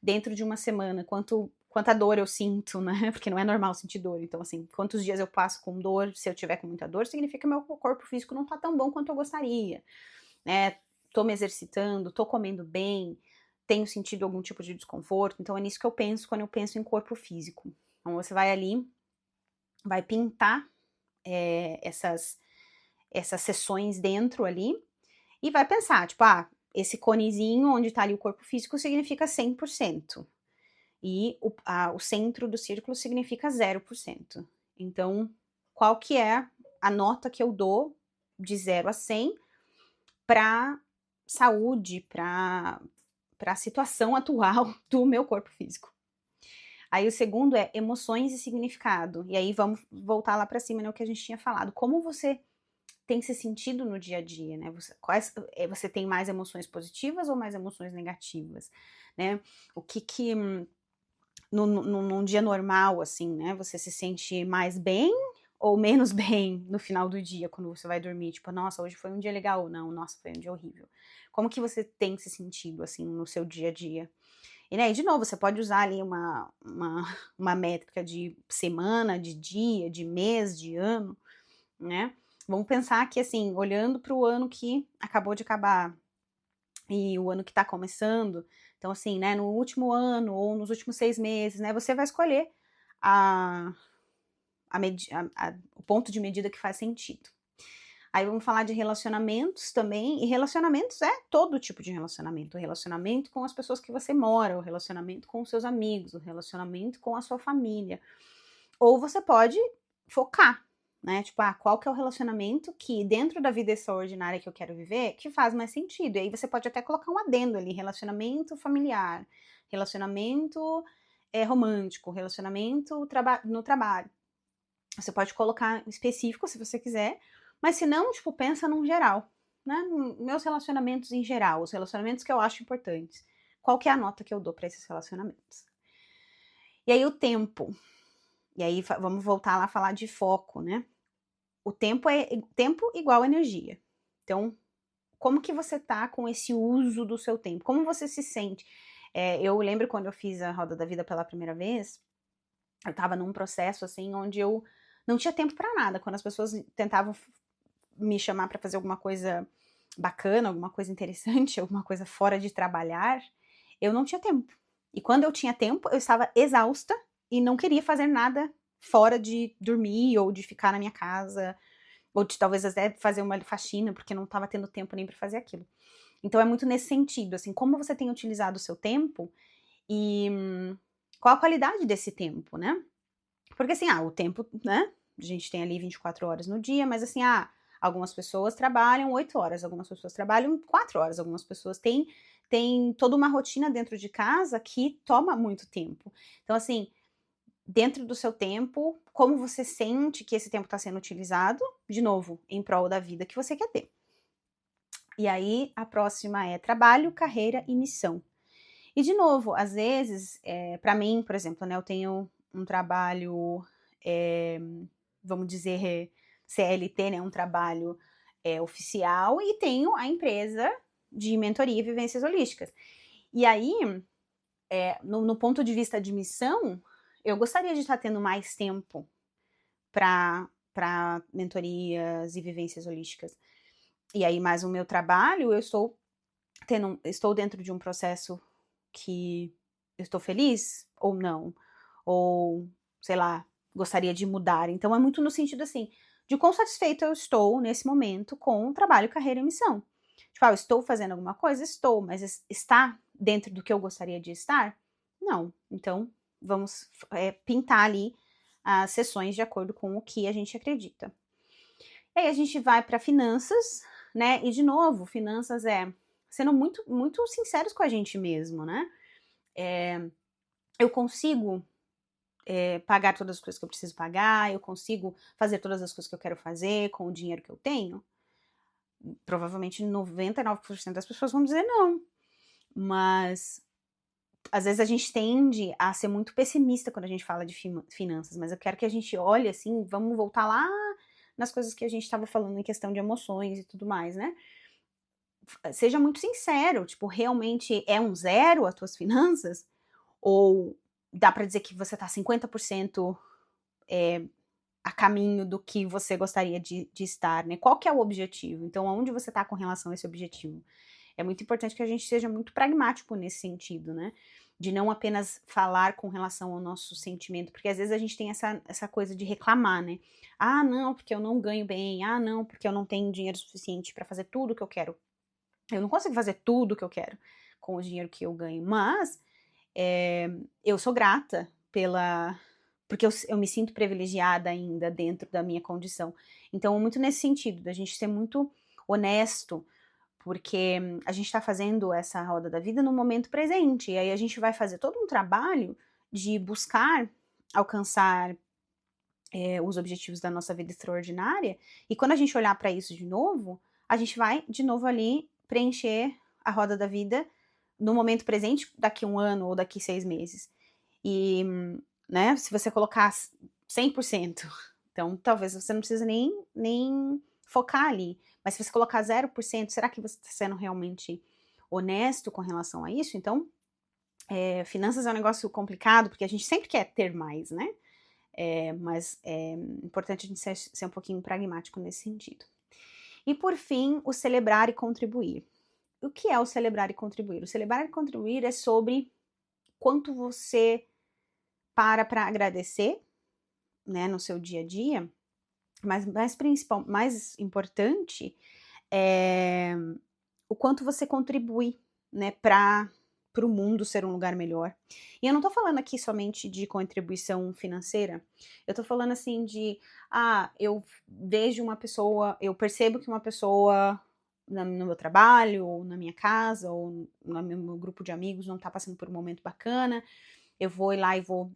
Speaker 1: dentro de uma semana, quanta dor eu sinto, né? Porque não é normal sentir dor. Então, assim, quantos dias eu passo com dor, se eu tiver com muita dor, significa que meu corpo físico não tá tão bom quanto eu gostaria, né? Tô me exercitando, tô comendo bem, tenho sentido algum tipo de desconforto. Então, é nisso que eu penso quando eu penso em corpo físico. Então, você vai ali, vai pintar essas sessões dentro ali, e vai pensar, tipo, esse conezinho onde tá ali o corpo físico significa 100%. E o centro do círculo significa 0%. Então, qual que é a nota que eu dou de 0 a 100 para saúde, para a situação atual do meu corpo físico? Aí o segundo é emoções e significado. E aí vamos voltar lá para cima, né, o que a gente tinha falado. Como você tem se sentido no dia a dia, né? Você tem mais emoções positivas ou mais emoções negativas, né? O que num dia normal, assim, né? Você se sente mais bem ou menos bem no final do dia, quando você vai dormir? Tipo, nossa, hoje foi um dia legal ou não? Nossa, foi um dia horrível. Como que você tem se sentido, assim, no seu dia a dia? E, né, de novo, você pode usar ali uma métrica de semana, de dia, de mês, de ano, né? Vamos pensar que, assim, olhando para o ano que acabou de acabar e o ano que está começando, então, assim, né, no último ano ou nos últimos 6 meses, né, você vai escolher a, o ponto de medida que faz sentido. Aí vamos falar de relacionamentos também, e relacionamentos é todo tipo de relacionamento. O relacionamento com as pessoas que você mora, o relacionamento com os seus amigos, o relacionamento com a sua família. Ou você pode focar, né? Tipo, qual que é o relacionamento que dentro da vida extraordinária que eu quero viver, que faz mais sentido. E aí você pode até colocar um adendo ali, relacionamento familiar, relacionamento romântico, relacionamento no trabalho. Você pode colocar específico se você quiser, mas se não, tipo, pensa num geral, né? Meus relacionamentos em geral, os relacionamentos que eu acho importantes. Qual que é a nota que eu dou para esses relacionamentos? E aí o tempo. E aí vamos voltar lá a falar de foco, né? O tempo é tempo igual energia. Então, como que você tá com esse uso do seu tempo? Como você se sente? Eu lembro quando eu fiz a Roda da Vida pela primeira vez, eu tava num processo assim onde eu não tinha tempo para nada. Quando as pessoas tentavam me chamar para fazer alguma coisa bacana, alguma coisa interessante, alguma coisa fora de trabalhar, eu não tinha tempo. E quando eu tinha tempo, eu estava exausta e não queria fazer nada fora de dormir ou de ficar na minha casa, ou de talvez até fazer uma faxina, porque não estava tendo tempo nem para fazer aquilo. Então é muito nesse sentido, assim, como você tem utilizado o seu tempo e qual a qualidade desse tempo, né? Porque assim, o tempo, né? A gente tem ali 24 horas no dia, mas assim, algumas pessoas trabalham 8 horas, algumas pessoas trabalham 4 horas, algumas pessoas têm toda uma rotina dentro de casa que toma muito tempo. Então, assim, dentro do seu tempo, como você sente que esse tempo está sendo utilizado, de novo, em prol da vida que você quer ter. E aí, a próxima é trabalho, carreira e missão. E, de novo, às vezes, para mim, por exemplo, né, eu tenho um trabalho, vamos dizer, CLT, né, um trabalho oficial, e tenho a empresa de mentoria e vivências holísticas. E aí, no ponto de vista de missão, eu gostaria de estar tendo mais tempo para mentorias e vivências holísticas. E aí, mais o meu trabalho, eu estou dentro de um processo que eu estou feliz ou não, ou sei lá, gostaria de mudar. Então é muito no sentido assim, de quão satisfeito eu estou nesse momento com o trabalho, carreira e missão. Tipo, eu estou fazendo alguma coisa? Estou, mas está dentro do que eu gostaria de estar? Não. Então vamos pintar ali as sessões de acordo com o que a gente acredita. E aí a gente vai para finanças, né? E de novo, finanças sendo muito, muito sinceros com a gente mesmo, né? Eu consigo pagar todas as coisas que eu preciso pagar, eu consigo fazer todas as coisas que eu quero fazer com o dinheiro que eu tenho? Provavelmente 99% das pessoas vão dizer não. Mas às vezes a gente tende a ser muito pessimista quando a gente fala de finanças, mas eu quero que a gente olhe assim, vamos voltar lá nas coisas que a gente estava falando em questão de emoções e tudo mais, né? Seja muito sincero, tipo, realmente é um zero as tuas finanças? Ou dá para dizer que você tá 50% a caminho do que você gostaria de estar, né? Qual que é o objetivo? Então, aonde você tá com relação a esse objetivo? É muito importante que a gente seja muito pragmático nesse sentido, né? De não apenas falar com relação ao nosso sentimento, porque às vezes a gente tem essa coisa de reclamar, né? Ah, não, porque eu não ganho bem. Ah, não, porque eu não tenho dinheiro suficiente para fazer tudo que eu quero. Eu não consigo fazer tudo que eu quero com o dinheiro que eu ganho, mas eu sou grata porque eu me sinto privilegiada ainda dentro da minha condição. Então, muito nesse sentido, da gente ser muito honesto, porque a gente está fazendo essa roda da vida no momento presente, e aí a gente vai fazer todo um trabalho de buscar alcançar os objetivos da nossa vida extraordinária, e quando a gente olhar para isso de novo, a gente vai de novo ali preencher a roda da vida no momento presente, daqui 1 ano ou daqui 6 meses. E, né, se você colocar 100%, então talvez você não precisa nem focar ali. Mas se você colocar 0%, será que você está sendo realmente honesto com relação a isso? Então, finanças é um negócio complicado, porque a gente sempre quer ter mais, né? Mas é importante a gente ser um pouquinho pragmático nesse sentido. E por fim, o celebrar e contribuir. O que é o celebrar e contribuir? O celebrar e contribuir é sobre quanto você para agradecer, né, no seu dia a dia, mas mais importante é o quanto você contribui, né, para o mundo ser um lugar melhor. E eu não tô falando aqui somente de contribuição financeira, eu tô falando assim eu vejo uma pessoa, eu percebo que uma pessoa no meu trabalho, ou na minha casa, ou no meu grupo de amigos não tá passando por um momento bacana, eu vou ir lá e vou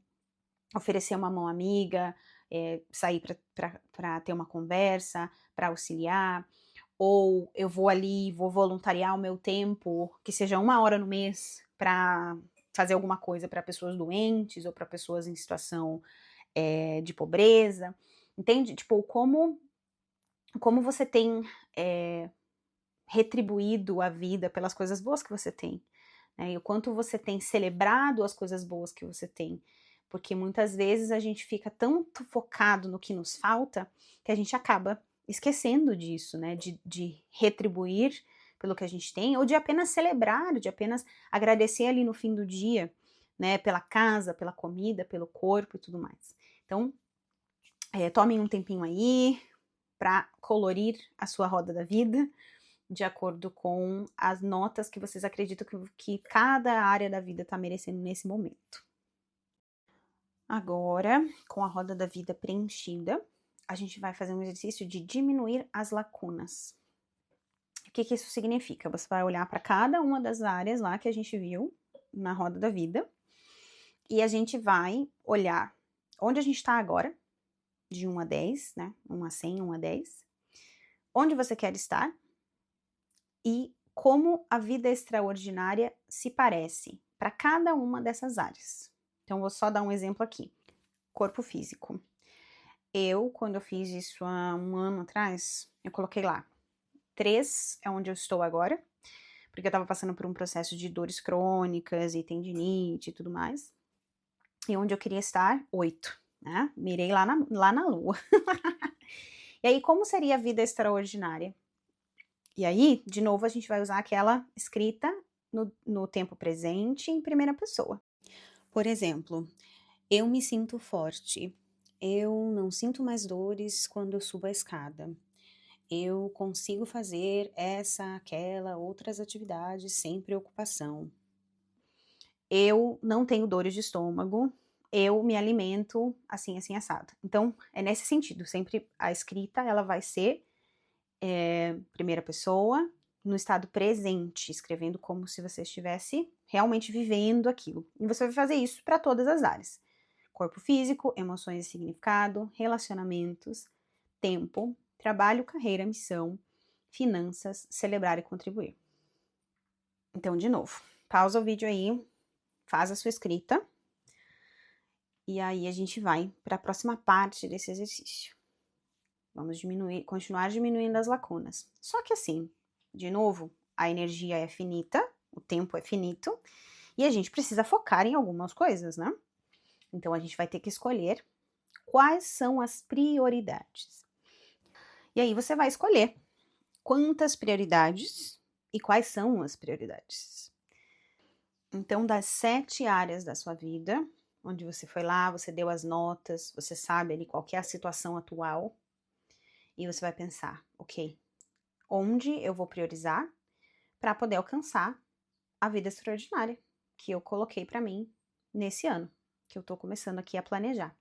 Speaker 1: oferecer uma mão amiga, sair para ter uma conversa, para auxiliar, ou eu vou ali, vou voluntariar o meu tempo, que seja 1 hora no mês, para fazer alguma coisa para pessoas doentes ou para pessoas em situação de pobreza, entende? Tipo, como você tem retribuído a vida pelas coisas boas que você tem, né? E o quanto você tem celebrado as coisas boas que você tem. Porque muitas vezes a gente fica tanto focado no que nos falta que a gente acaba esquecendo disso, né? De retribuir pelo que a gente tem, ou de apenas celebrar, de apenas agradecer ali no fim do dia, né? Pela casa, pela comida, pelo corpo e tudo mais. Então, tomem um tempinho aí para colorir a sua roda da vida de acordo com as notas que vocês acreditam que cada área da vida está merecendo nesse momento. Agora, com a roda da vida preenchida, a gente vai fazer um exercício de diminuir as lacunas. O que isso significa? Você vai olhar para cada uma das áreas lá que a gente viu na roda da vida e a gente vai olhar onde a gente está agora, de 1 a 10, né? 1 a 100, 1 a 10. Onde você quer estar e como a vida extraordinária se parece para cada uma dessas áreas. Então, vou só dar um exemplo aqui. Corpo físico. Quando eu fiz isso há 1 ano atrás, eu coloquei lá 3 é onde eu estou agora, porque eu estava passando por um processo de dores crônicas e tendinite e tudo mais. E onde eu queria estar, 8, né? Mirei lá na lua. E aí, como seria a vida extraordinária? E aí, de novo, a gente vai usar aquela escrita no tempo presente em primeira pessoa. Por exemplo, eu me sinto forte. Eu não sinto mais dores quando eu subo a escada. Eu consigo fazer essa, aquela, outras atividades sem preocupação. Eu não tenho dores de estômago. Eu me alimento assim, assim, assado. Então, é nesse sentido. Sempre a escrita, ela vai ser primeira pessoa, no estado presente, escrevendo como se você estivesse realmente vivendo aquilo. E você vai fazer isso para todas as áreas: corpo físico, emoções e significado, relacionamentos, tempo, trabalho, carreira, missão, finanças, celebrar e contribuir. Então, de novo, pausa o vídeo aí, faz a sua escrita e aí a gente vai para a próxima parte desse exercício. Vamos continuar diminuindo as lacunas. Só que assim, de novo, a energia é finita, o tempo é finito, e a gente precisa focar em algumas coisas, né? Então a gente vai ter que escolher quais são as prioridades. E aí você vai escolher quantas prioridades e quais são as prioridades. Então, das 7 áreas da sua vida, onde você foi lá, você deu as notas, você sabe ali qual que é a situação atual, e você vai pensar, ok, onde eu vou priorizar para poder alcançar a vida extraordinária que eu coloquei para mim nesse ano, que eu tô começando aqui a planejar.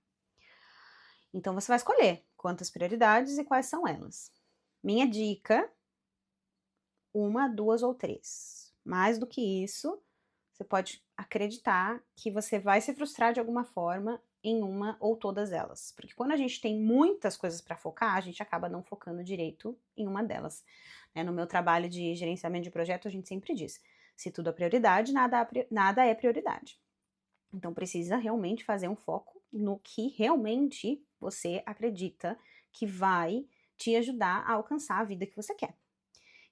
Speaker 1: Então, você vai escolher quantas prioridades e quais são elas. Minha dica: 1, 2 ou 3. Mais do que isso, você pode acreditar que você vai se frustrar de alguma forma em uma ou todas elas. Porque quando a gente tem muitas coisas para focar, a gente acaba não focando direito em uma delas. No meu trabalho de gerenciamento de projeto, a gente sempre diz: se tudo é prioridade, nada é prioridade. Então precisa realmente fazer um foco no que realmente você acredita que vai te ajudar a alcançar a vida que você quer.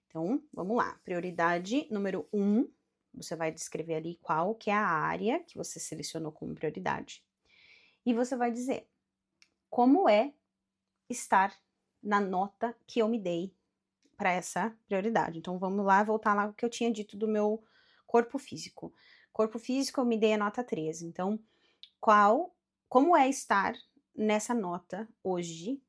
Speaker 1: Então, vamos lá. Prioridade número 1, você vai descrever ali qual que é a área que você selecionou como prioridade. E você vai dizer como é estar na nota que eu me dei para essa prioridade. Então, vamos lá, voltar lá o que eu tinha dito do meu corpo físico. Corpo físico, eu me dei a nota 13. Então, como é estar nessa nota hoje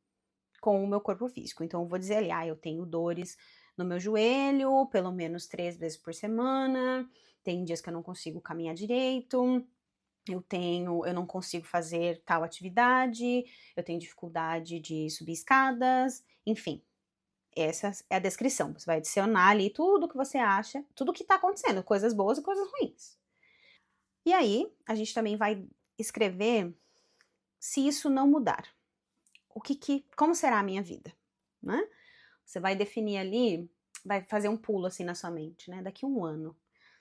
Speaker 1: com o meu corpo físico? Então, eu vou dizer ali, eu tenho dores no meu joelho, pelo menos 3 vezes por semana, tem dias que eu não consigo caminhar direito, eu não consigo fazer tal atividade, eu tenho dificuldade de subir escadas, enfim. Essa é a descrição. Você vai adicionar ali tudo que você acha, tudo que tá acontecendo, coisas boas e coisas ruins. E aí, a gente também vai escrever se isso não mudar. Como será a minha vida, né? Você vai definir ali, vai fazer um pulo assim na sua mente, né? Daqui a um ano.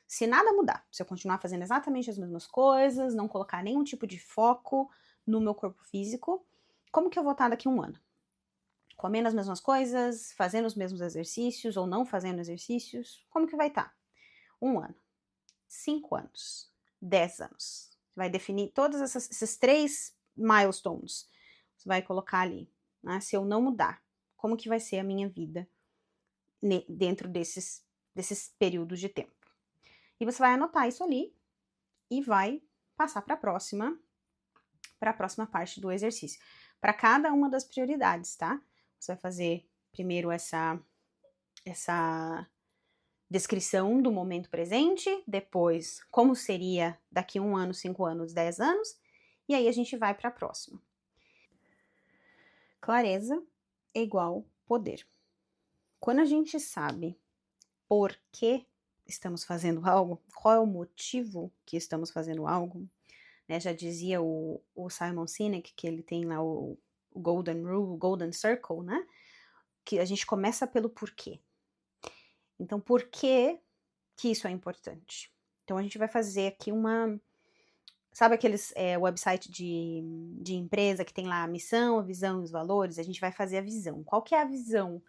Speaker 1: Se nada mudar, se eu continuar fazendo exatamente as mesmas coisas, não colocar nenhum tipo de foco no meu corpo físico, como que eu vou estar daqui a um ano? Comendo as mesmas coisas, fazendo os mesmos exercícios ou não fazendo exercícios, como que vai estar? 1 ano, 5 anos, 10 anos. Você vai definir todos esses 3 milestones. Você vai colocar ali, né? Se eu não mudar, como que vai ser a minha vida dentro desses períodos de tempo. E você vai anotar isso ali e vai passar para a próxima parte do exercício. Para cada uma das prioridades, tá? Você vai fazer primeiro essa descrição do momento presente, depois como seria daqui a 1 ano, 5 anos, 10 anos, e aí a gente vai para a próxima. Clareza é igual poder. Quando a gente sabe por que estamos fazendo algo, qual é o motivo que estamos fazendo algo, né? Já dizia o Simon Sinek, que ele tem lá o Golden Rule, o Golden Circle, né? Que a gente começa pelo porquê. Então, por que isso é importante? Então, a gente vai fazer aqui sabe aqueles website de empresa que tem lá a missão, a visão e os valores? A gente vai fazer a visão. Qual que é a visão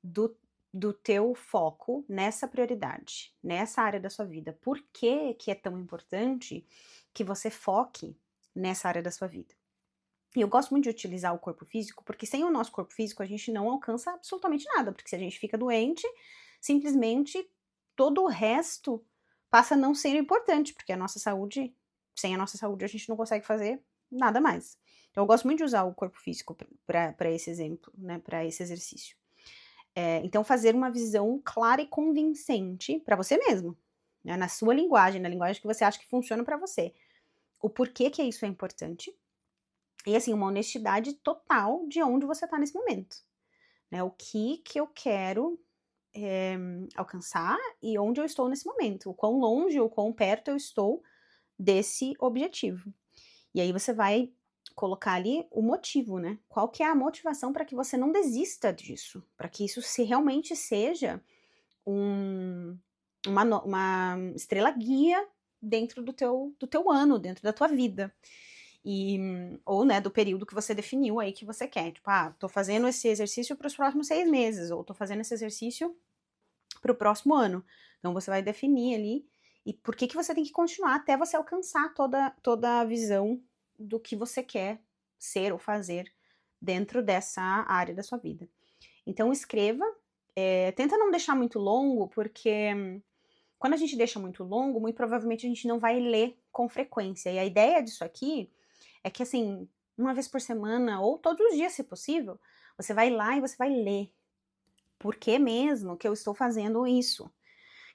Speaker 1: do teu foco nessa prioridade, nessa área da sua vida? Por que é tão importante que você foque nessa área da sua vida? E eu gosto muito de utilizar o corpo físico, porque sem o nosso corpo físico a gente não alcança absolutamente nada, porque se a gente fica doente, simplesmente todo o resto passa a não ser importante, porque sem a nossa saúde a gente não consegue fazer nada mais. Então eu gosto muito de usar o corpo físico para esse exemplo, né, para esse exercício. Então fazer uma visão clara e convincente para você mesmo, né, na sua linguagem, na linguagem que você acha que funciona para você. O porquê que isso é importante. E assim, uma honestidade total de onde você está nesse momento. Né? O que eu quero alcançar e onde eu estou nesse momento. O quão longe ou quão perto eu estou desse objetivo. E aí você vai colocar ali o motivo, né? Qual que é a motivação para que você não desista disso? Para que isso realmente seja uma estrela guia dentro do teu ano, dentro da tua vida. Ou, né, do período que você definiu aí que você quer. Tipo, tô fazendo esse exercício para os próximos 6 meses, ou tô fazendo esse exercício para o próximo ano. Então, você vai definir ali e por que você tem que continuar até você alcançar toda a visão do que você quer ser ou fazer dentro dessa área da sua vida. Então, escreva. Tenta não deixar muito longo, porque quando a gente deixa muito longo, muito provavelmente a gente não vai ler com frequência. E a ideia disso aqui é que, assim, uma vez por semana, ou todos os dias, se possível, você vai lá e você vai ler. Por que mesmo que eu estou fazendo isso?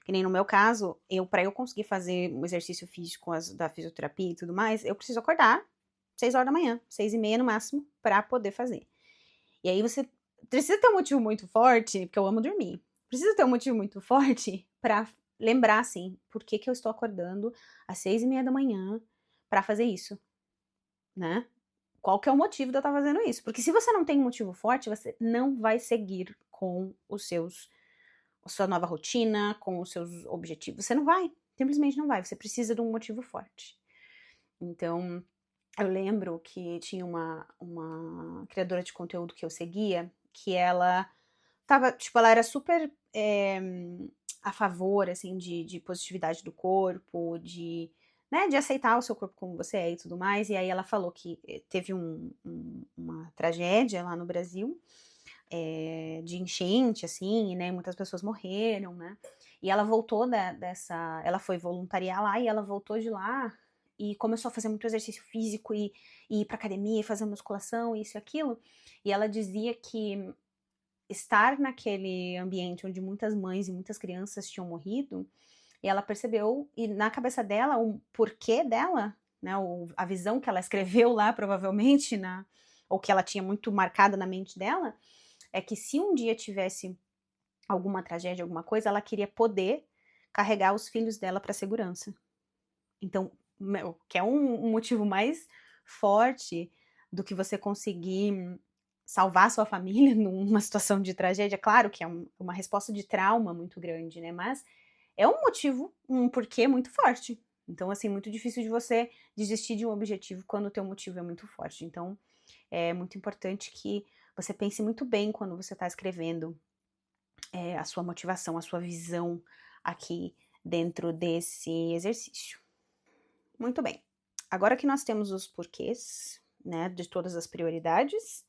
Speaker 1: Que nem no meu caso, para eu conseguir fazer um exercício físico da fisioterapia e tudo mais, eu preciso acordar 6 horas da manhã, 6:30 no máximo, para poder fazer. E aí você precisa ter um motivo muito forte, porque eu amo dormir. Precisa ter um motivo muito forte para lembrar, assim, por que eu estou acordando às 6:30 da manhã para fazer isso, né? Qual que é o motivo de eu estar fazendo isso? Porque se você não tem um motivo forte, você não vai seguir com a sua nova rotina, com os seus objetivos. Você não vai, simplesmente não vai. Você precisa de um motivo forte. Então, eu lembro que tinha uma criadora de conteúdo que eu seguia, que ela tava, tipo, ela era super a favor, assim, de positividade do corpo, né, de aceitar o seu corpo como você é e tudo mais. E aí ela falou que teve uma tragédia lá no Brasil, de enchente, assim, né, muitas pessoas morreram, né, e ela voltou ela foi voluntariar lá, e ela voltou de lá, e começou a fazer muito exercício físico, e ir pra academia, e fazer musculação, isso e aquilo, e ela dizia que estar naquele ambiente onde muitas mães e muitas crianças tinham morrido, e ela percebeu, e na cabeça dela, o porquê dela, né, a visão que ela escreveu lá, provavelmente, ou que ela tinha muito marcada na mente dela, é que se um dia tivesse alguma tragédia, alguma coisa, ela queria poder carregar os filhos dela para segurança. Então, que é um motivo mais forte do que você conseguir salvar sua família numa situação de tragédia. Claro que é uma resposta de trauma muito grande, né? Mas é um motivo, um porquê muito forte. Então, assim, muito difícil de você desistir de um objetivo quando o teu motivo é muito forte. Então, é muito importante que você pense muito bem quando você está escrevendo a sua motivação, a sua visão aqui dentro desse exercício. Muito bem. Agora que nós temos os porquês, né, de todas as prioridades,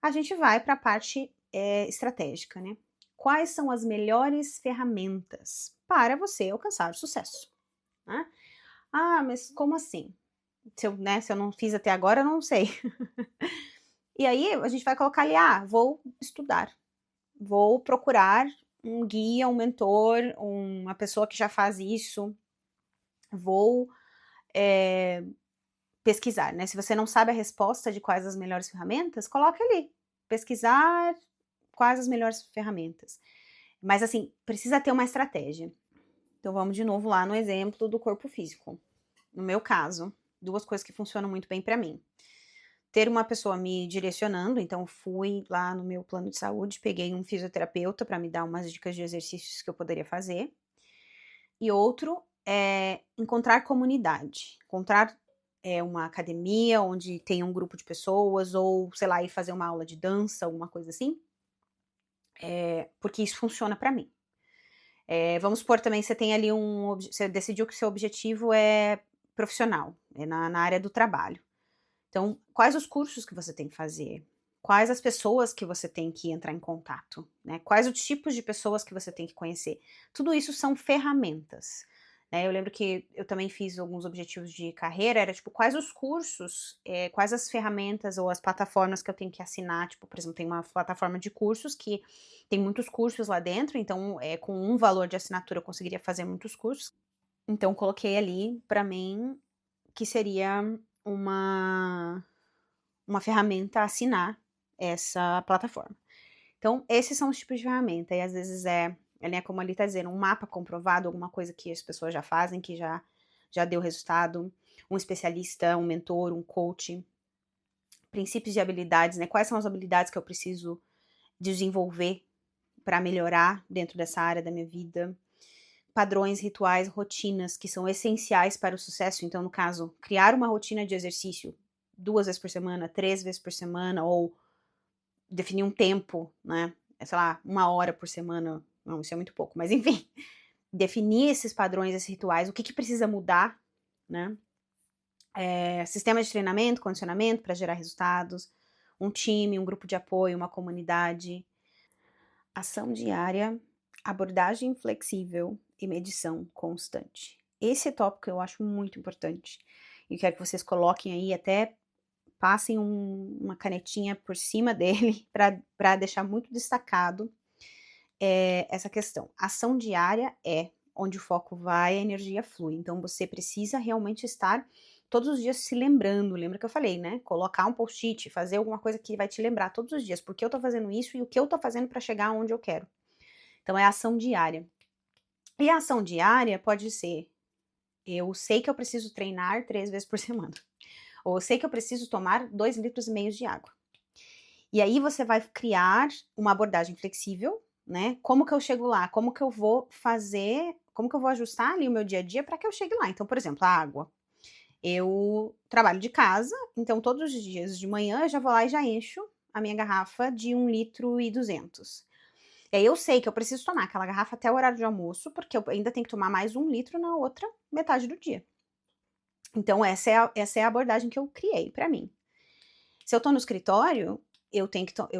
Speaker 1: a gente vai para a parte estratégica, né? Quais são as melhores ferramentas para você alcançar o sucesso? Né? Mas como assim? Se eu não fiz até agora, eu não sei. E aí a gente vai colocar ali, vou estudar, vou procurar um guia, um mentor, uma pessoa que já faz isso, vou pesquisar, né? Se você não sabe a resposta de quais as melhores ferramentas, coloque ali, pesquisar quais as melhores ferramentas. Mas assim, precisa ter uma estratégia. Então vamos de novo lá no exemplo do corpo físico. No meu caso, 2 coisas que funcionam muito bem para mim. Ter uma pessoa me direcionando, então fui lá no meu plano de saúde, peguei um fisioterapeuta para me dar umas dicas de exercícios que eu poderia fazer. E outro é encontrar comunidade, encontrar uma academia onde tem um grupo de pessoas, ou sei lá, ir fazer uma aula de dança, alguma coisa assim, porque isso funciona para mim. Vamos supor também, você tem ali você decidiu que o seu objetivo é profissional, é na área do trabalho. Então, quais os cursos que você tem que fazer? Quais as pessoas que você tem que entrar em contato? Né? Quais os tipos de pessoas que você tem que conhecer? Tudo isso são ferramentas. Né? Eu lembro que eu também fiz alguns objetivos de carreira, era tipo, quais os cursos, quais as ferramentas ou as plataformas que eu tenho que assinar? Tipo, por exemplo, tem uma plataforma de cursos que tem muitos cursos lá dentro, então com um valor de assinatura eu conseguiria fazer muitos cursos. Então, coloquei ali para mim que seria uma ferramenta assinar essa plataforma. Então, esses são os tipos de ferramenta, e às vezes né, como ali tá dizendo, um mapa comprovado, alguma coisa que as pessoas já fazem, que já deu resultado, um especialista, um mentor, um coach, princípios de habilidades, né, quais são as habilidades que eu preciso desenvolver para melhorar dentro dessa área da minha vida, padrões, rituais, rotinas que são essenciais para o sucesso. Então, no caso, criar uma rotina de exercício 2 vezes por semana, 3 vezes por semana, ou definir um tempo, né? Sei lá, 1 hora por semana. Não, isso é muito pouco, mas enfim. Definir esses padrões, esses rituais, o que precisa mudar, né? Sistema de treinamento, condicionamento para gerar resultados, um time, um grupo de apoio, uma comunidade, ação diária, abordagem flexível e medição constante. Esse tópico eu acho muito importante e quero que vocês coloquem aí, até passem uma canetinha por cima dele para deixar muito destacado essa questão. Ação diária é onde o foco vai, a energia flui. Então você precisa realmente estar todos os dias se lembrando. Lembra que eu falei, né? Colocar um post-it, fazer alguma coisa que vai te lembrar todos os dias porque eu tô fazendo isso e o que eu tô fazendo para chegar onde eu quero. Então é ação diária. E a ação diária pode ser: eu sei que eu preciso treinar 3 vezes por semana. Ou eu sei que eu preciso tomar 2,5 litros de água. E aí você vai criar uma abordagem flexível, né? Como que eu chego lá? Como que eu vou fazer? Como que eu vou ajustar ali o meu dia a dia para que eu chegue lá? Então, por exemplo, a água. Eu trabalho de casa, então todos os dias de manhã eu já vou lá e já encho a minha garrafa de 1,2 litros. E aí eu sei que eu preciso tomar aquela garrafa até o horário de almoço, porque eu ainda tenho que tomar mais 1 litro na outra metade do dia. Então essa é a abordagem que eu criei para mim. Se eu tô no escritório, eu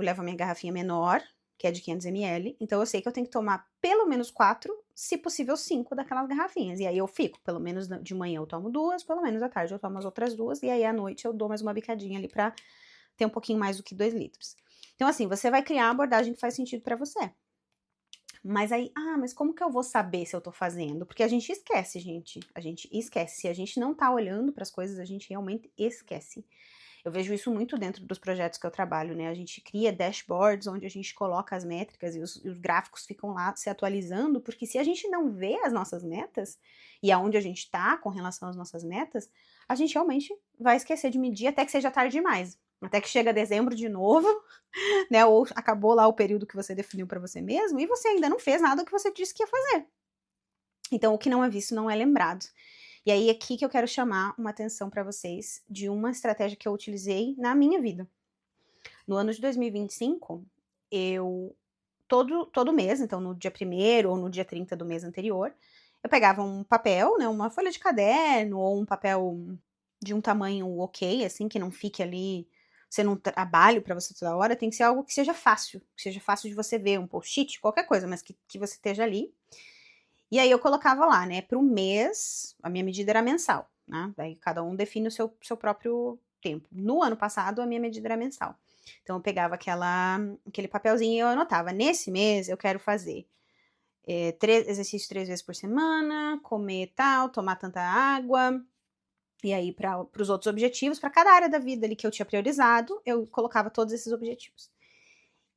Speaker 1: levo a minha garrafinha menor, que é de 500 ml, então eu sei que eu tenho que tomar pelo menos 4, se possível 5 daquelas garrafinhas. E aí eu fico, pelo menos de manhã eu tomo 2, pelo menos à tarde eu tomo as outras 2, e aí à noite eu dou mais uma bicadinha ali pra ter um pouquinho mais do que 2 litros. Então assim, você vai criar a abordagem que faz sentido pra você. Mas aí, mas como que eu vou saber se eu tô fazendo? Porque a gente esquece, gente. A gente esquece. Se a gente não tá olhando para as coisas, a gente realmente esquece. Eu vejo isso muito dentro dos projetos que eu trabalho, né? A gente cria dashboards onde a gente coloca as métricas e os gráficos ficam lá se atualizando, porque se a gente não vê as nossas metas e aonde a gente tá com relação às nossas metas, a gente realmente vai esquecer de medir até que seja tarde demais. Até que chega dezembro de novo, né? Ou acabou lá o período que você definiu para você mesmo e você ainda não fez nada que você disse que ia fazer. Então, o que não é visto não é lembrado. E aí, aqui que eu quero chamar uma atenção para vocês de uma estratégia que eu utilizei na minha vida. No ano de 2025, eu, todo mês, então no dia 1º ou no dia 30 do mês anterior, eu pegava um papel, né, uma folha de caderno ou um papel de um tamanho ok, assim, que não fique ali sendo um trabalho para você toda hora, tem que ser algo que seja fácil de você ver, um post-it, qualquer coisa, mas que você esteja ali. E aí eu colocava lá, né, para o mês, a minha medida era mensal, né, daí cada um define o seu próprio tempo. No ano passado, a minha medida era mensal. Então eu pegava aquele papelzinho e eu anotava, nesse mês eu quero fazer exercícios 3 vezes por semana, comer tal, tomar tanta água, e aí para os outros objetivos, para cada área da vida ali que eu tinha priorizado, eu colocava todos esses objetivos.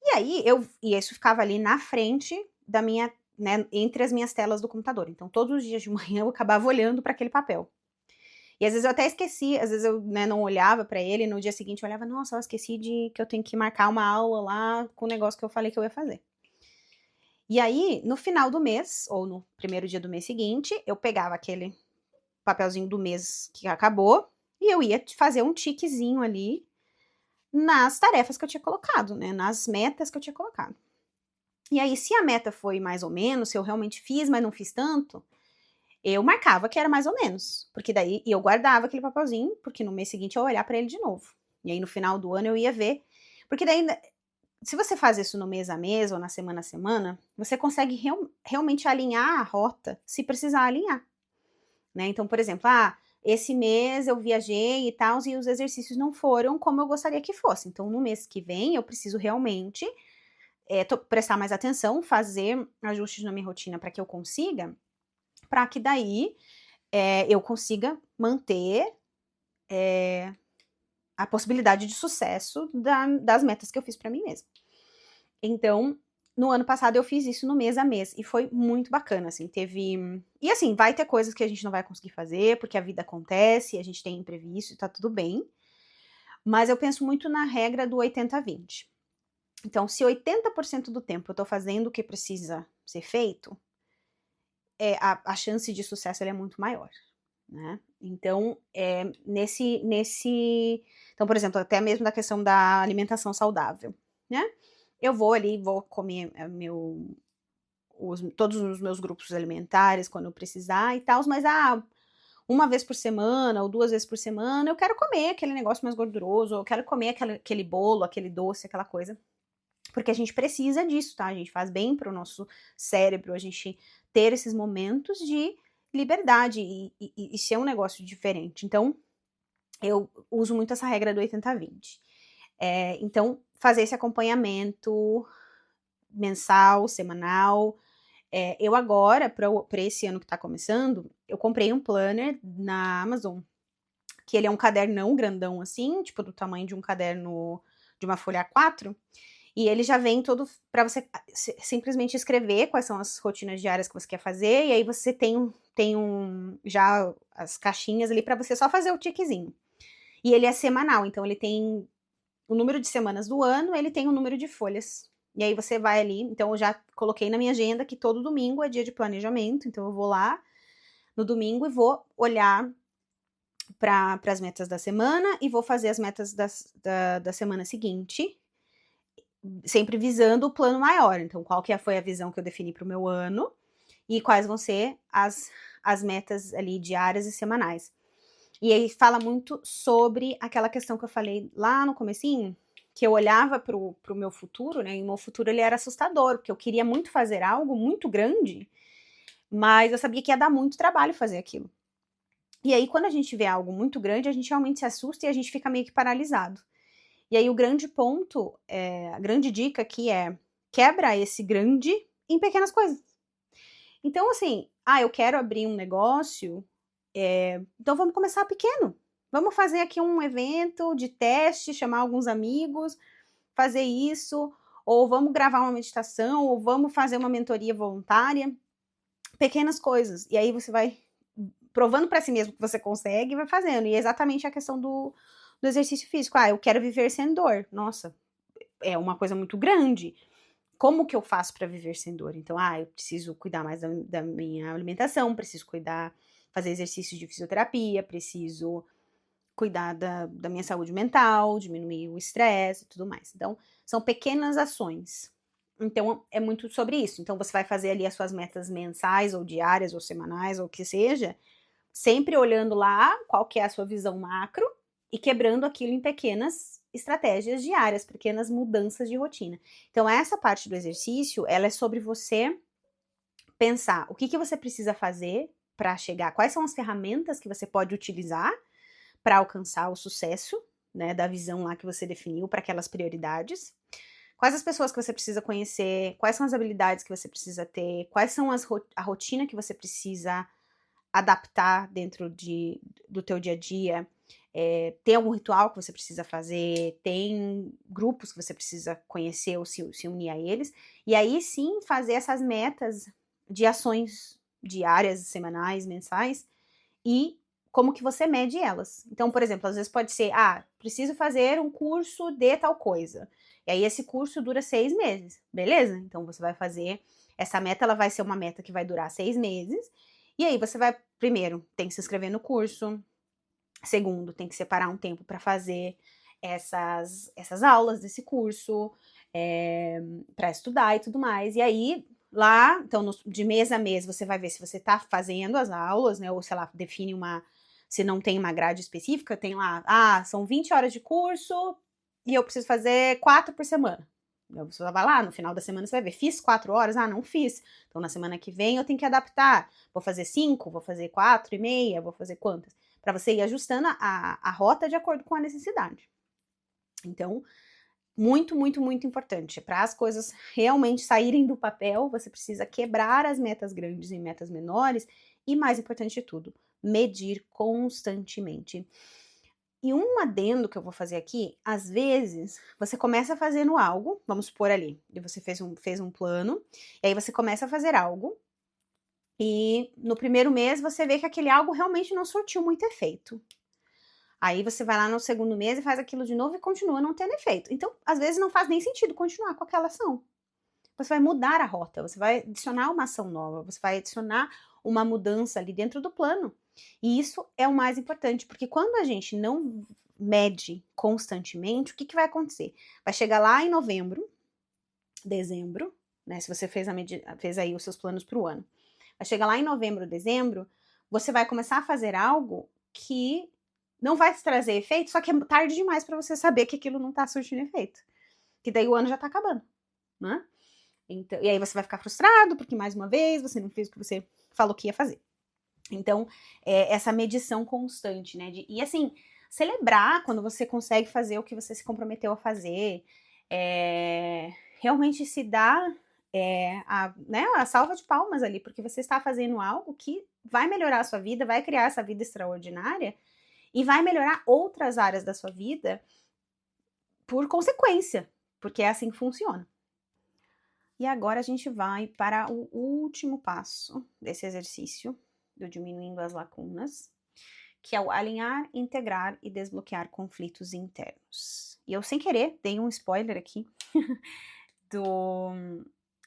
Speaker 1: E aí e isso ficava ali na frente da minha, né, entre as minhas telas do computador. Então, todos os dias de manhã eu acabava olhando para aquele papel. E às vezes eu até esqueci, às vezes eu, né, não olhava para ele, no dia seguinte eu olhava, nossa, eu esqueci de que eu tenho que marcar uma aula lá com o negócio que eu falei que eu ia fazer. E aí, no final do mês, ou no primeiro dia do mês seguinte, eu pegava aquele papelzinho do mês que acabou e eu ia fazer um tiquezinho ali nas tarefas que eu tinha colocado, né, nas metas que eu tinha colocado. E aí, se a meta foi mais ou menos, se eu realmente fiz, mas não fiz tanto, eu marcava que era mais ou menos. Porque daí eu guardava aquele papelzinho, porque no mês seguinte eu ia olhar para ele de novo. E aí, no final do ano, eu ia ver. Porque daí, se você faz isso no mês a mês ou na semana a semana, você consegue realmente alinhar a rota se precisar alinhar. Né? Então, por exemplo, esse mês eu viajei e tal, e os exercícios não foram como eu gostaria que fosse. Então, no mês que vem, eu preciso realmente prestar mais atenção, fazer ajustes na minha rotina para que eu consiga, para que daí eu consiga manter a possibilidade de sucesso das metas que eu fiz para mim mesma. Então, no ano passado eu fiz isso no mês a mês e foi muito bacana, assim, E assim, vai ter coisas que a gente não vai conseguir fazer, porque a vida acontece, a gente tem imprevisto e tá tudo bem. Mas eu penso muito na regra do 80-20. Então, se 80% do tempo eu tô fazendo o que precisa ser feito, a chance de sucesso é muito maior, né? Então, então, por exemplo, até mesmo da questão da alimentação saudável, né? Eu vou ali, vou comer todos os meus grupos alimentares quando eu precisar e tal, mas uma vez por semana ou 2 vezes por semana eu quero comer aquele negócio mais gorduroso, eu quero comer aquele bolo, aquele doce, aquela coisa. Porque a gente precisa disso, tá? A gente faz bem pro nosso cérebro, a gente ter esses momentos de liberdade e ser um negócio diferente. Então, eu uso muito essa regra do 80-20. Então, fazer esse acompanhamento mensal, semanal. Eu agora, para esse ano que tá começando, eu comprei um planner na Amazon, que ele é um cadernão grandão assim, tipo do tamanho de um caderno de uma folha A4, e ele já vem todo para você simplesmente escrever quais são as rotinas diárias que você quer fazer, e aí você tem já as caixinhas ali para você só fazer o tiquezinho. E ele é semanal, então ele tem o número de semanas do ano, ele tem o número de folhas. E aí você vai ali, então eu já coloquei na minha agenda que todo domingo é dia de planejamento, então eu vou lá no domingo e vou olhar para as metas da semana e vou fazer as metas da semana seguinte, sempre visando o plano maior. Então, qual que foi a visão que eu defini para o meu ano e quais vão ser as metas ali diárias e semanais. E aí fala muito sobre aquela questão que eu falei lá no comecinho, que eu olhava pro meu futuro, né? E o meu futuro ele era assustador, porque eu queria muito fazer algo muito grande, mas eu sabia que ia dar muito trabalho fazer aquilo. E aí, quando a gente vê algo muito grande, a gente realmente se assusta e a gente fica meio que paralisado. E aí, o grande ponto, a grande dica aqui é quebra esse grande em pequenas coisas. Então, assim, eu quero abrir um negócio, então vamos começar pequeno. Vamos fazer aqui um evento de teste, chamar alguns amigos, fazer isso, ou vamos gravar uma meditação, ou vamos fazer uma mentoria voluntária. Pequenas coisas. E aí você vai provando para si mesmo que você consegue e vai fazendo. E é exatamente a questão do exercício físico. Eu quero viver sem dor. Nossa, é uma coisa muito grande. Como que eu faço para viver sem dor? Então, eu preciso cuidar mais da minha alimentação, preciso fazer exercícios de fisioterapia, preciso cuidar da minha saúde mental, diminuir o estresse e tudo mais. Então, são pequenas ações. Então, é muito sobre isso. Então, você vai fazer ali as suas metas mensais, ou diárias, ou semanais, ou o que seja, sempre olhando lá qual que é a sua visão macro e quebrando aquilo em pequenas estratégias diárias, pequenas mudanças de rotina. Então, essa parte do exercício, ela é sobre você pensar o que você precisa fazer para chegar, quais são as ferramentas que você pode utilizar para alcançar o sucesso, né, da visão lá que você definiu para aquelas prioridades. Quais as pessoas que você precisa conhecer, quais são as habilidades que você precisa ter, quais são a rotina que você precisa adaptar dentro do teu dia a dia. Tem algum ritual que você precisa fazer, tem grupos que você precisa conhecer ou se unir a eles, e aí sim fazer essas metas de ações diárias, semanais, mensais, e como que você mede elas. Então, por exemplo, às vezes pode ser, preciso fazer um curso de tal coisa. E aí esse curso dura 6 meses, beleza? Então você vai fazer, essa meta ela vai ser uma meta que vai durar 6 meses, e aí você vai, primeiro, tem que se inscrever no curso, segundo, tem que separar um tempo para fazer essas aulas desse curso, para estudar e tudo mais. E aí, lá, então, de mês a mês, você vai ver se você está fazendo as aulas, né? Ou, sei lá, define se não tem uma grade específica, tem lá, são 20 horas de curso e eu preciso fazer 4 por semana. Você vai lá, no final da semana você vai ver, fiz 4 horas? Não fiz. Então, na semana que vem eu tenho que adaptar. Vou fazer 5, vou fazer 4,5, vou fazer quantas? Para você ir ajustando a rota de acordo com a necessidade. Então, muito, muito, muito importante. Para as coisas realmente saírem do papel, você precisa quebrar as metas grandes em metas menores e, mais importante de tudo, medir constantemente. E um adendo que eu vou fazer aqui, às vezes, você começa fazendo algo, vamos supor ali, você fez um plano, e aí você começa a fazer algo, e no primeiro mês você vê que aquele algo realmente não surtiu muito efeito. Aí você vai lá no segundo mês e faz aquilo de novo e continua não tendo efeito. Então, às vezes não faz nem sentido continuar com aquela ação. Você vai mudar a rota, você vai adicionar uma ação nova, você vai adicionar uma mudança ali dentro do plano. E isso é o mais importante, porque quando a gente não mede constantemente, o que vai acontecer? Vai chegar lá em novembro, dezembro, né? Se você fez aí os seus planos para o ano. Vai chegar lá em novembro, dezembro, você vai começar a fazer algo que não vai te trazer efeito, só que é tarde demais para você saber que aquilo não tá surtindo efeito. Que daí o ano já tá acabando, né? Então, e aí você vai ficar frustrado, porque mais uma vez você não fez o que você falou que ia fazer. Então, essa medição constante, né? E assim, celebrar quando você consegue fazer o que você se comprometeu a fazer, realmente se dar a salva de palmas ali, porque você está fazendo algo que vai melhorar a sua vida, vai criar essa vida extraordinária e vai melhorar outras áreas da sua vida por consequência, porque é assim que funciona. E agora a gente vai para o último passo desse exercício, do diminuindo as lacunas, que é o alinhar, integrar e desbloquear conflitos internos. E eu, sem querer, dei um spoiler aqui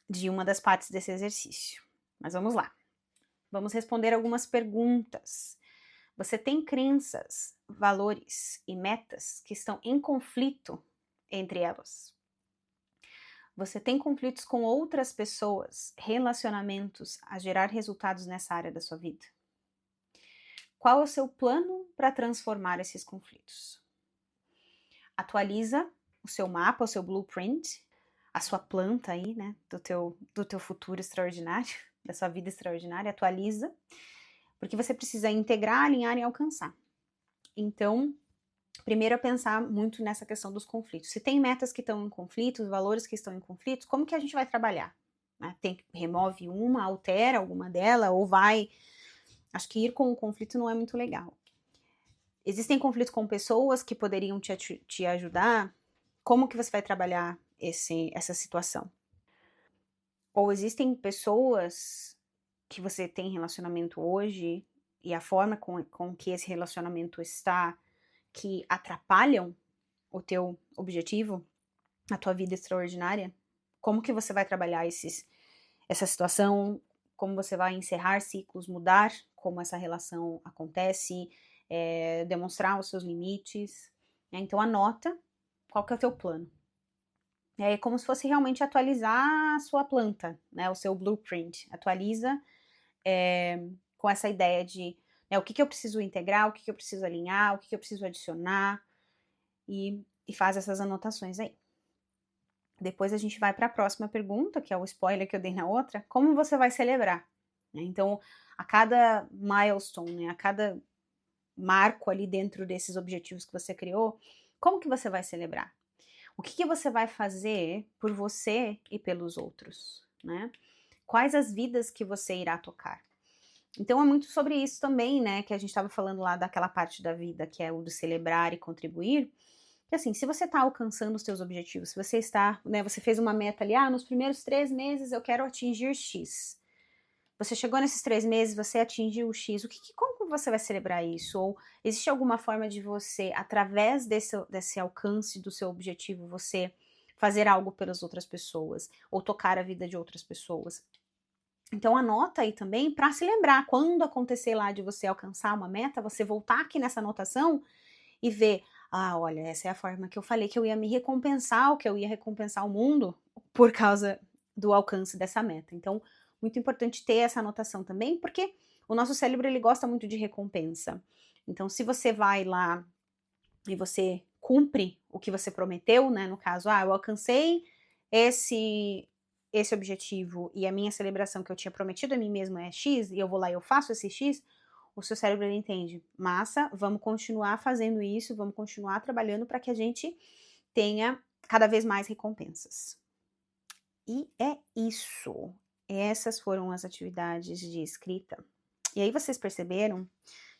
Speaker 1: de uma das partes desse exercício. Mas vamos lá. Vamos responder algumas perguntas. Você tem crenças, valores e metas que estão em conflito entre elas? Você tem conflitos com outras pessoas, relacionamentos a gerar resultados nessa área da sua vida? Qual é o seu plano para transformar esses conflitos? Atualiza o seu mapa, o seu blueprint, a sua planta aí, né, do teu futuro extraordinário, da sua vida extraordinária, atualiza, porque você precisa integrar, alinhar e alcançar. Então, primeiro é pensar muito nessa questão dos conflitos. Se tem metas que estão em conflitos, valores que estão em conflitos, como que a gente vai trabalhar? Remove uma, altera alguma dela, ou vai... Acho que ir com o conflito não é muito legal. Existem conflitos com pessoas que poderiam te ajudar? Como que você vai trabalhar essa situação? Ou existem pessoas que você tem relacionamento hoje e a forma com que esse relacionamento está que atrapalham o teu objetivo, a tua vida extraordinária? Como que você vai trabalhar essa situação? Como você vai encerrar ciclos, mudar como essa relação acontece, demonstrar os seus limites? Então anota qual que é o teu plano. É como se fosse realmente atualizar a sua planta, né, o seu blueprint. Atualiza com essa ideia de o que eu preciso integrar, o que eu preciso alinhar, o que eu preciso adicionar, e faz essas anotações aí. Depois a gente vai para a próxima pergunta, que é o spoiler que eu dei na outra. Como você vai celebrar? Então, a cada milestone, a cada marco ali dentro desses objetivos que você criou, como que você vai celebrar? O que você vai fazer por você e pelos outros, né? Quais as vidas que você irá tocar? Então é muito sobre isso também, né? Que a gente estava falando lá daquela parte da vida que é o de celebrar e contribuir. Que assim, se você está alcançando os seus objetivos, se você está, né? Você fez uma meta ali, nos primeiros 3 meses eu quero atingir X. Você chegou nesses 3 meses, você atingiu o X. Como você vai celebrar isso? Ou existe alguma forma de você, através desse alcance do seu objetivo, você fazer algo pelas outras pessoas? Ou tocar a vida de outras pessoas? Então anota aí também para se lembrar, quando acontecer lá de você alcançar uma meta, você voltar aqui nessa anotação e ver, olha, essa é a forma que eu falei que eu ia me recompensar, que eu ia recompensar o mundo por causa do alcance dessa meta. Então, muito importante ter essa anotação também, porque o nosso cérebro, ele gosta muito de recompensa. Então, se você vai lá e você cumpre o que você prometeu, né, no caso, eu alcancei esse objetivo e a minha celebração que eu tinha prometido a mim mesma é X, e eu vou lá e eu faço esse X, o seu cérebro ele entende, massa, vamos continuar fazendo isso, vamos continuar trabalhando para que a gente tenha cada vez mais recompensas. E é isso. Essas foram as atividades de escrita. E aí vocês perceberam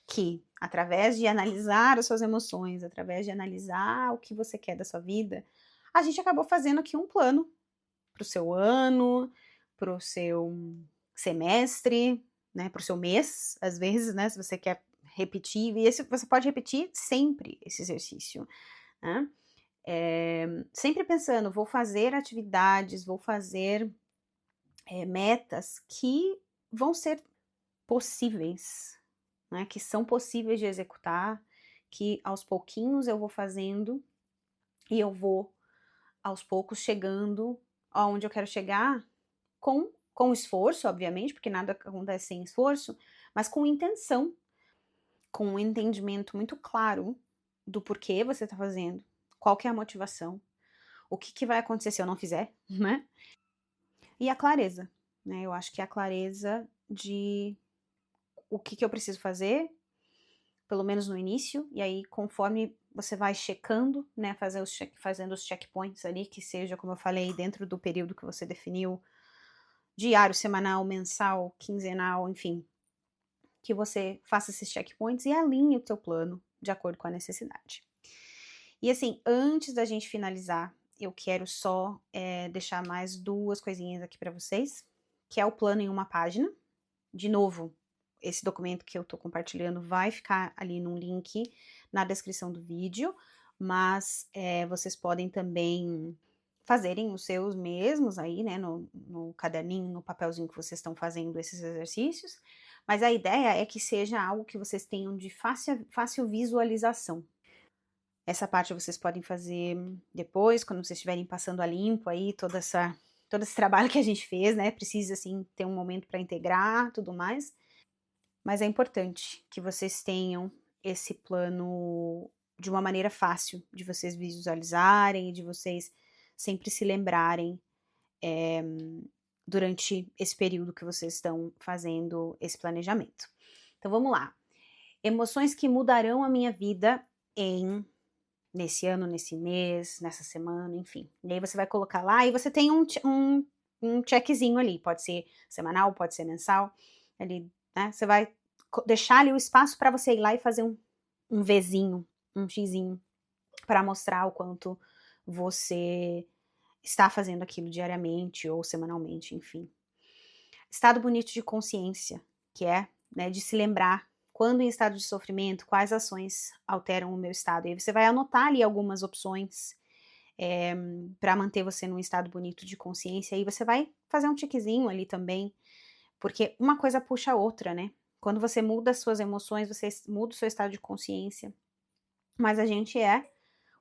Speaker 1: que, através de analisar as suas emoções, através de analisar o que você quer da sua vida, a gente acabou fazendo aqui um plano para o seu ano, para o seu semestre, né, para o seu mês, às vezes, né, se você quer repetir, e você pode repetir sempre esse exercício, né? Sempre pensando, vou fazer atividades, vou fazer metas que vão ser possíveis, né, que são possíveis de executar, que aos pouquinhos eu vou fazendo e eu vou aos poucos chegando aonde eu quero chegar com esforço, obviamente, porque nada acontece sem esforço, mas com intenção, com um entendimento muito claro do porquê você está fazendo, qual que é a motivação, o que, que vai acontecer se eu não fizer, né? E a clareza, né? Eu acho que é a clareza de o que, que eu preciso fazer, pelo menos no início, e aí conforme você vai checando, né, fazendo os checkpoints ali, que seja, como eu falei, dentro do período que você definiu, diário, semanal, mensal, quinzenal, enfim, que você faça esses checkpoints e alinhe o teu plano de acordo com a necessidade. E assim, antes da gente finalizar, eu quero só deixar mais duas coisinhas aqui para vocês, que é o plano em uma página. De novo, esse documento que eu tô compartilhando vai ficar ali num link na descrição do vídeo, mas vocês podem também fazerem os seus mesmos aí, né, no caderninho, no papelzinho que vocês estão fazendo esses exercícios, mas a ideia é que seja algo que vocês tenham de fácil visualização. Essa parte vocês podem fazer depois, quando vocês estiverem passando a limpo aí todo esse trabalho que a gente fez, né? Precisa, assim, ter um momento para integrar, tudo mais. Mas é importante que vocês tenham esse plano de uma maneira fácil de vocês visualizarem e de vocês sempre se lembrarem durante esse período que vocês estão fazendo esse planejamento. Então vamos lá. Emoções que mudarão a minha vida nesse ano, nesse mês, nessa semana, enfim. E aí você vai colocar lá e você tem um checkzinho ali, pode ser semanal, pode ser mensal, ali, né? Você vai deixar ali o espaço para você ir lá e fazer um Vzinho, um Xzinho, para mostrar o quanto você está fazendo aquilo diariamente ou semanalmente, enfim. Estado bonito de consciência, que é, né, de se lembrar quando em estado de sofrimento, quais ações alteram o meu estado. E aí você vai anotar ali algumas opções para manter você num estado bonito de consciência. E aí você vai fazer um tiquezinho ali também, porque uma coisa puxa a outra, né? Quando você muda as suas emoções, você muda o seu estado de consciência. Mas a gente é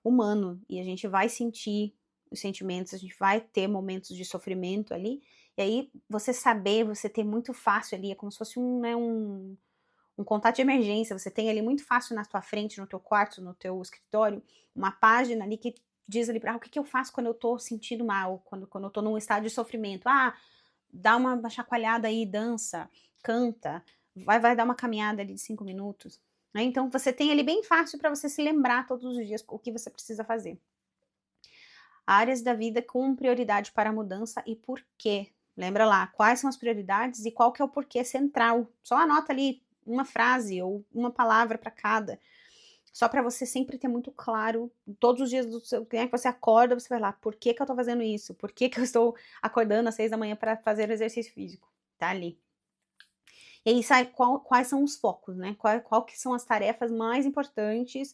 Speaker 1: humano e a gente vai sentir os sentimentos, a gente vai ter momentos de sofrimento ali. E aí você saber, você ter muito fácil ali, é como se fosse um contato de emergência, você tem ali muito fácil na tua frente, no teu quarto, no teu escritório, uma página ali que diz ali, o que eu faço quando eu tô sentindo mal, quando eu tô num estado de sofrimento. Ah, dá uma chacoalhada aí, dança, canta, vai dar uma caminhada ali de 5 minutos. Né? Então você tem ali bem fácil para você se lembrar todos os dias o que você precisa fazer. Áreas da vida com prioridade para a mudança e por quê. Lembra lá, quais são as prioridades e qual que é o porquê central. Só anota ali uma frase ou uma palavra para cada. Só para você sempre ter muito claro, todos os dias do seu que você acorda, você vai lá, por que eu tô fazendo isso? Por que eu estou acordando às 6 da manhã para fazer o exercício físico? Tá ali. E aí sai quais são os focos, né? Qual que são as tarefas mais importantes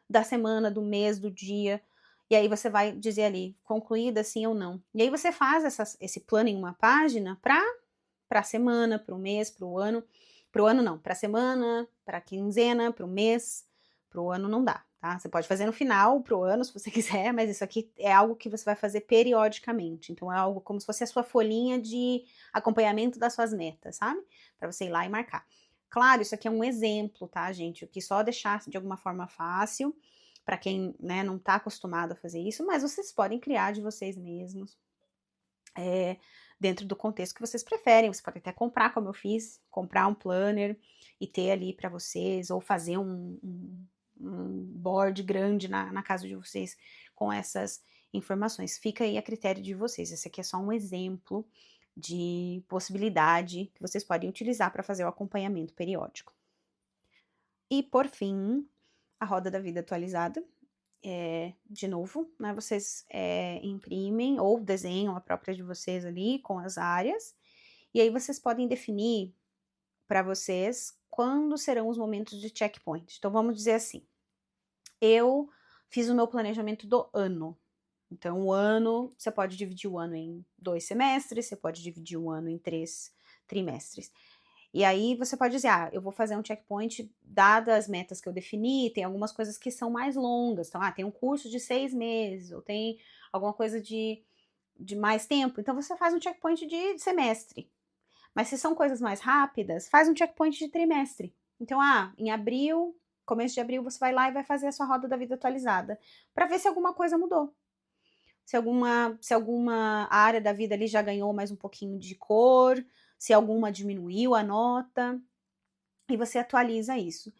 Speaker 1: da semana, do mês, do dia. E aí você vai dizer ali, concluída sim ou não. E aí você faz esse plano em uma página para a semana, para o mês, para o ano. Para o ano não, para a semana, para a quinzena, para o mês. Para o ano não dá, tá? Você pode fazer no final, para o ano, se você quiser, mas isso aqui é algo que você vai fazer periodicamente. Então é algo como se fosse a sua folhinha de acompanhamento das suas metas, sabe? Para você ir lá e marcar. Claro, isso aqui é um exemplo, tá, gente? Eu quis só deixar de alguma forma fácil para quem, né, não está acostumado a fazer isso, mas vocês podem criar de vocês mesmos dentro do contexto que vocês preferem. Você pode até comprar, como eu fiz, comprar um planner e ter ali para vocês, ou fazer um board grande na casa de vocês com essas informações. Fica aí a critério de vocês. Esse aqui é só um exemplo de possibilidade que vocês podem utilizar para fazer o acompanhamento periódico. E por fim, a roda da vida atualizada. De novo, né, vocês imprimem ou desenham a própria de vocês ali com as áreas, e aí vocês podem definir para vocês quando serão os momentos de checkpoint. Então vamos dizer assim, eu fiz o meu planejamento do ano. Então o ano, você pode dividir o ano em 2 semestres, você pode dividir o ano em 3 trimestres. E aí você pode dizer, eu vou fazer um checkpoint dadas as metas que eu defini, tem algumas coisas que são mais longas, então, tem um curso de 6 meses, ou tem alguma coisa de mais tempo, então você faz um checkpoint de semestre. Mas se são coisas mais rápidas, faz um checkpoint de trimestre. Então, em abril, começo de abril, você vai lá e vai fazer a sua roda da vida atualizada, para ver se alguma coisa mudou. Se alguma área da vida ali já ganhou mais um pouquinho de cor, se alguma diminuiu a nota, e você atualiza isso.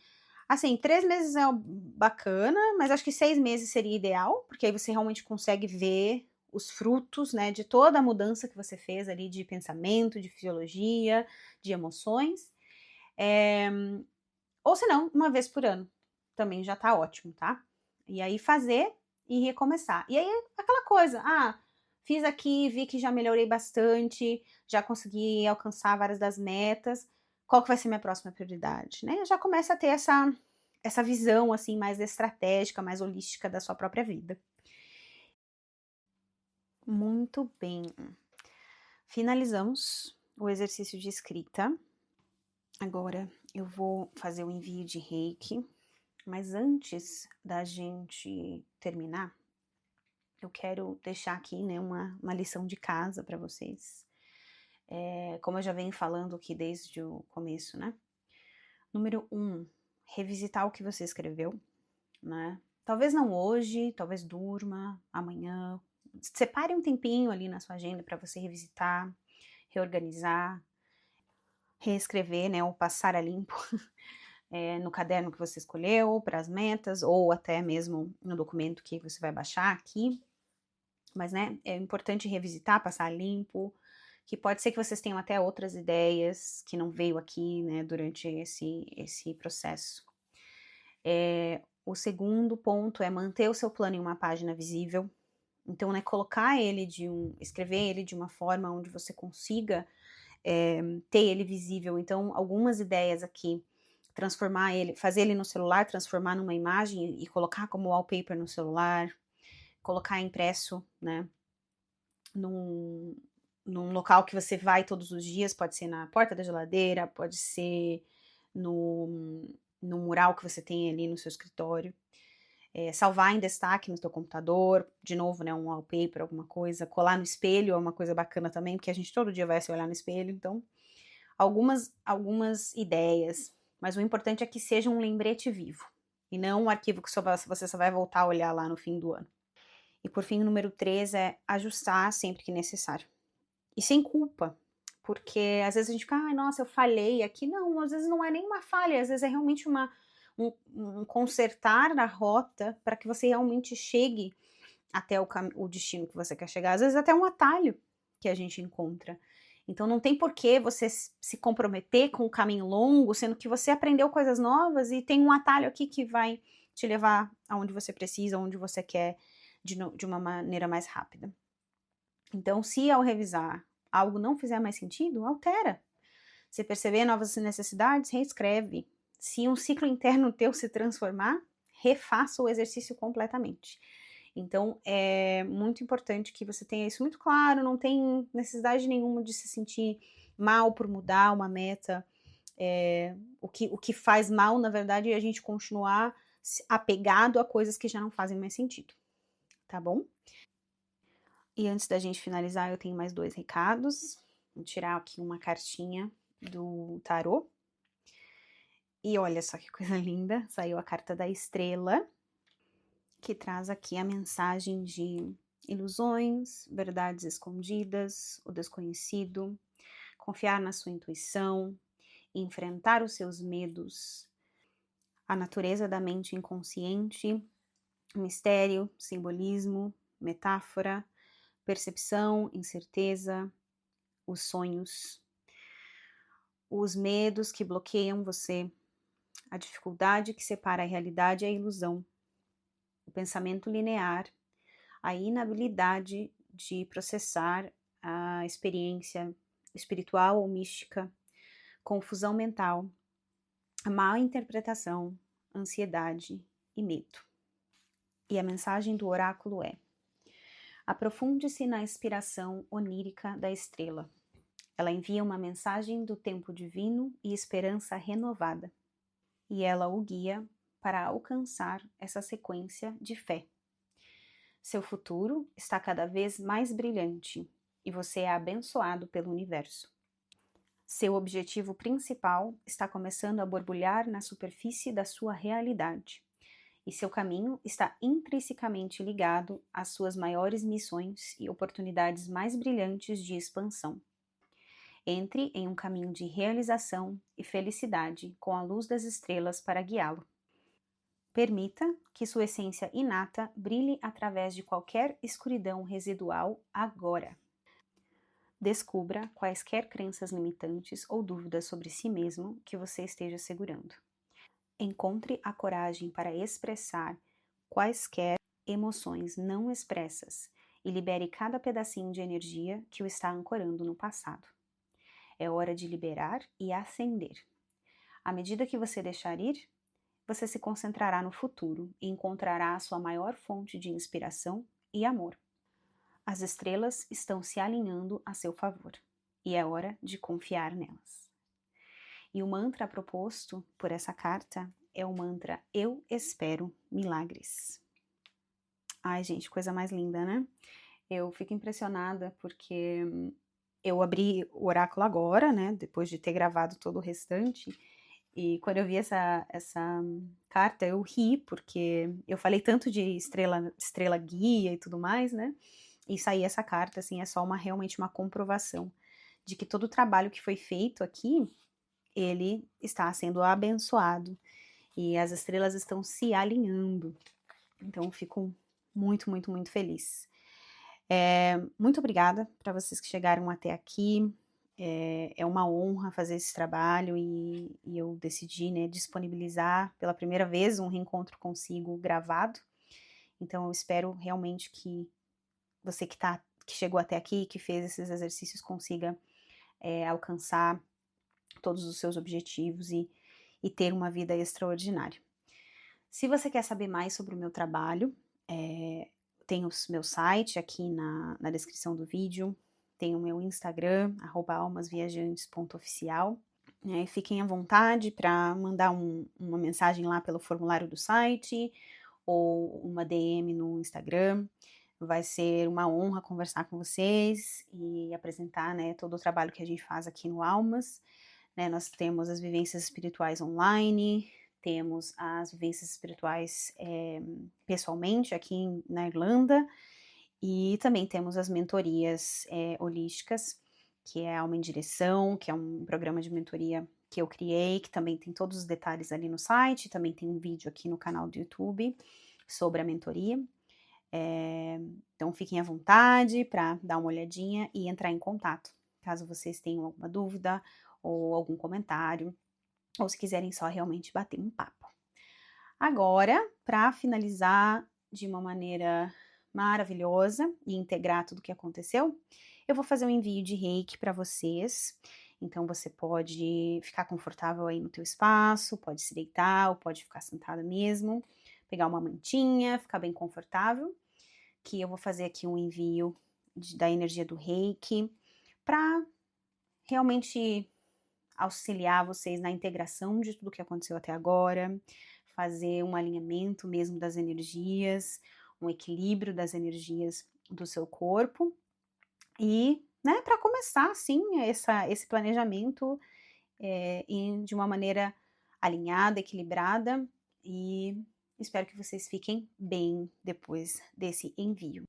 Speaker 1: Assim, 3 meses é bacana, mas acho que 6 meses seria ideal, porque aí você realmente consegue ver os frutos, né, de toda a mudança que você fez ali de pensamento, de fisiologia, de emoções. Ou se não, uma vez por ano. Também já tá ótimo, tá? E aí fazer e recomeçar. E aí aquela coisa, fiz aqui, vi que já melhorei bastante, já consegui alcançar várias das metas. Qual que vai ser minha próxima prioridade, né? Já começa a ter essa visão assim mais estratégica, mais holística da sua própria vida. Muito bem. Finalizamos o exercício de escrita. Agora eu vou fazer o envio de Reiki, mas antes da gente terminar, eu quero deixar aqui, né, uma lição de casa para vocês. Como eu já venho falando aqui desde o começo, né? Número 1, revisitar o que você escreveu, né? Talvez não hoje, talvez durma, amanhã. Separe um tempinho ali na sua agenda para você revisitar, reorganizar, reescrever, né, ou passar a limpo no caderno que você escolheu, para as metas, ou até mesmo no documento que você vai baixar aqui. Mas, né, é importante revisitar, passar a limpo, que pode ser que vocês tenham até outras ideias que não veio aqui, né, durante esse processo. O segundo ponto é manter o seu plano em uma página visível. Então, né, escrever ele de uma forma onde você consiga ter ele visível. Então, algumas ideias aqui, fazer ele no celular, transformar numa imagem e colocar como wallpaper no celular, colocar impresso, né, num local que você vai todos os dias, pode ser na porta da geladeira, pode ser no mural que você tem ali no seu escritório. Salvar em destaque no seu computador, de novo, né, um wallpaper, alguma coisa, colar no espelho é uma coisa bacana também, porque a gente todo dia vai se olhar no espelho, então algumas ideias, mas o importante é que seja um lembrete vivo, e não um arquivo que você só vai voltar a olhar lá no fim do ano. E por fim, o número 3 é ajustar sempre que necessário. E sem culpa, porque às vezes a gente fica, nossa, eu falhei aqui. Não, às vezes não é nem uma falha, às vezes é realmente um consertar na rota para que você realmente chegue até o destino que você quer chegar. Às vezes até um atalho que a gente encontra. Então não tem por que você se comprometer com um caminho longo, sendo que você aprendeu coisas novas e tem um atalho aqui que vai te levar aonde você precisa, aonde você quer, de uma maneira mais rápida. Então, se ao revisar algo não fizer mais sentido, altera. Se perceber novas necessidades, reescreve. Se um ciclo interno teu se transformar, refaça o exercício completamente. Então, é muito importante que você tenha isso muito claro, não tem necessidade nenhuma de se sentir mal por mudar uma meta. O que faz mal, na verdade, é a gente continuar apegado a coisas que já não fazem mais sentido, tá bom? E antes da gente finalizar, eu tenho mais 2 recados. Vou tirar aqui uma cartinha do tarô. E olha só que coisa linda, saiu a carta da estrela, que traz aqui a mensagem de ilusões, verdades escondidas, o desconhecido, confiar na sua intuição, enfrentar os seus medos, a natureza da mente inconsciente, mistério, simbolismo, metáfora, percepção, incerteza, os sonhos, os medos que bloqueiam você, a dificuldade que separa a realidade e a ilusão, o pensamento linear, a inabilidade de processar a experiência espiritual ou mística, confusão mental, a má interpretação, ansiedade e medo. E a mensagem do oráculo é: aprofunde-se na inspiração onírica da estrela. Ela envia uma mensagem do tempo divino e esperança renovada. E ela o guia para alcançar essa sequência de fé. Seu futuro está cada vez mais brilhante e você é abençoado pelo universo. Seu objetivo principal está começando a borbulhar na superfície da sua realidade, e seu caminho está intrinsecamente ligado às suas maiores missões e oportunidades mais brilhantes de expansão. Entre em um caminho de realização e felicidade com a luz das estrelas para guiá-lo. Permita que sua essência inata brilhe através de qualquer escuridão residual agora. Descubra quaisquer crenças limitantes ou dúvidas sobre si mesmo que você esteja segurando. Encontre a coragem para expressar quaisquer emoções não expressas e libere cada pedacinho de energia que o está ancorando no passado. É hora de liberar e ascender. À medida que você deixar ir, você se concentrará no futuro e encontrará a sua maior fonte de inspiração e amor. As estrelas estão se alinhando a seu favor e é hora de confiar nelas. E o mantra proposto por essa carta é o mantra Eu Espero Milagres. Ai, gente, coisa mais linda, né? Eu fico impressionada porque eu abri o oráculo agora, né? Depois de ter gravado todo o restante. E quando eu vi essa carta, eu ri, porque eu falei tanto de estrela guia e tudo mais, né? E sair essa carta, assim, é só realmente uma comprovação de que todo o trabalho que foi feito aqui, ele está sendo abençoado e as estrelas estão se alinhando. Então, eu fico muito, muito, muito feliz. Muito obrigada para vocês que chegaram até aqui. É uma honra fazer esse trabalho e eu decidi, né, disponibilizar pela primeira vez um reencontro consigo gravado. Então, eu espero realmente que você que chegou até aqui, que fez esses exercícios, consiga alcançar todos os seus objetivos e ter uma vida extraordinária. Se você quer saber mais sobre o meu trabalho, tem o meu site aqui na descrição do vídeo, tem o meu Instagram, @almasviajantes.oficial. Fiquem à vontade para mandar uma mensagem lá pelo formulário do site ou uma DM no Instagram. Vai ser uma honra conversar com vocês e apresentar, né, todo o trabalho que a gente faz aqui no Almas. Nós temos as vivências espirituais online, temos as vivências espirituais pessoalmente aqui na Irlanda, e também temos as mentorias holísticas, que é Alma em Direção, que é um programa de mentoria que eu criei, que também tem todos os detalhes ali no site, também tem um vídeo aqui no canal do YouTube sobre a mentoria. Então fiquem à vontade para dar uma olhadinha e entrar em contato, caso vocês tenham alguma dúvida ou algum comentário, ou se quiserem só realmente bater um papo. Agora, para finalizar de uma maneira maravilhosa e integrar tudo o que aconteceu, eu vou fazer um envio de reiki para vocês. Então você pode ficar confortável aí no teu espaço, pode se deitar ou pode ficar sentada mesmo, pegar uma mantinha, ficar bem confortável, que eu vou fazer aqui um envio da energia do reiki para realmente auxiliar vocês na integração de tudo que aconteceu até agora, fazer um alinhamento mesmo das energias, um equilíbrio das energias do seu corpo e, né, para começar, assim, esse planejamento de uma maneira alinhada, equilibrada, e espero que vocês fiquem bem depois desse envio.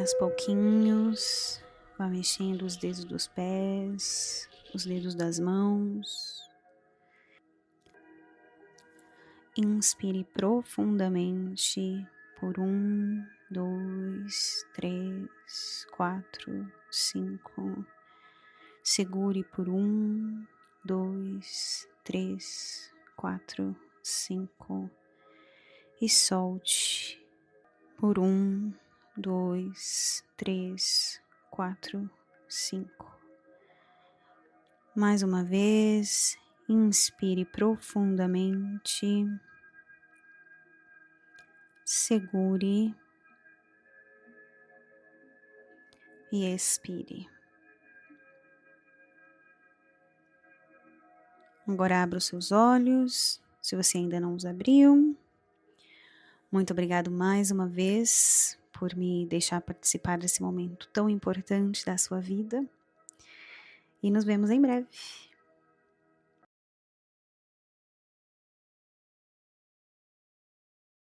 Speaker 1: aos pouquinhos, vá mexendo os dedos dos pés, os dedos das mãos. Inspire profundamente por 1, 2, 3, 4, 5. Segure por 1, 2, 3, 4, 5 e solte por 1, 2, 3, 4, 5. Mais uma vez, inspire profundamente, segure e expire. Agora abra os seus olhos, se você ainda não os abriu. Muito obrigado mais uma vez por me deixar participar desse momento tão importante da sua vida. E nos vemos em breve.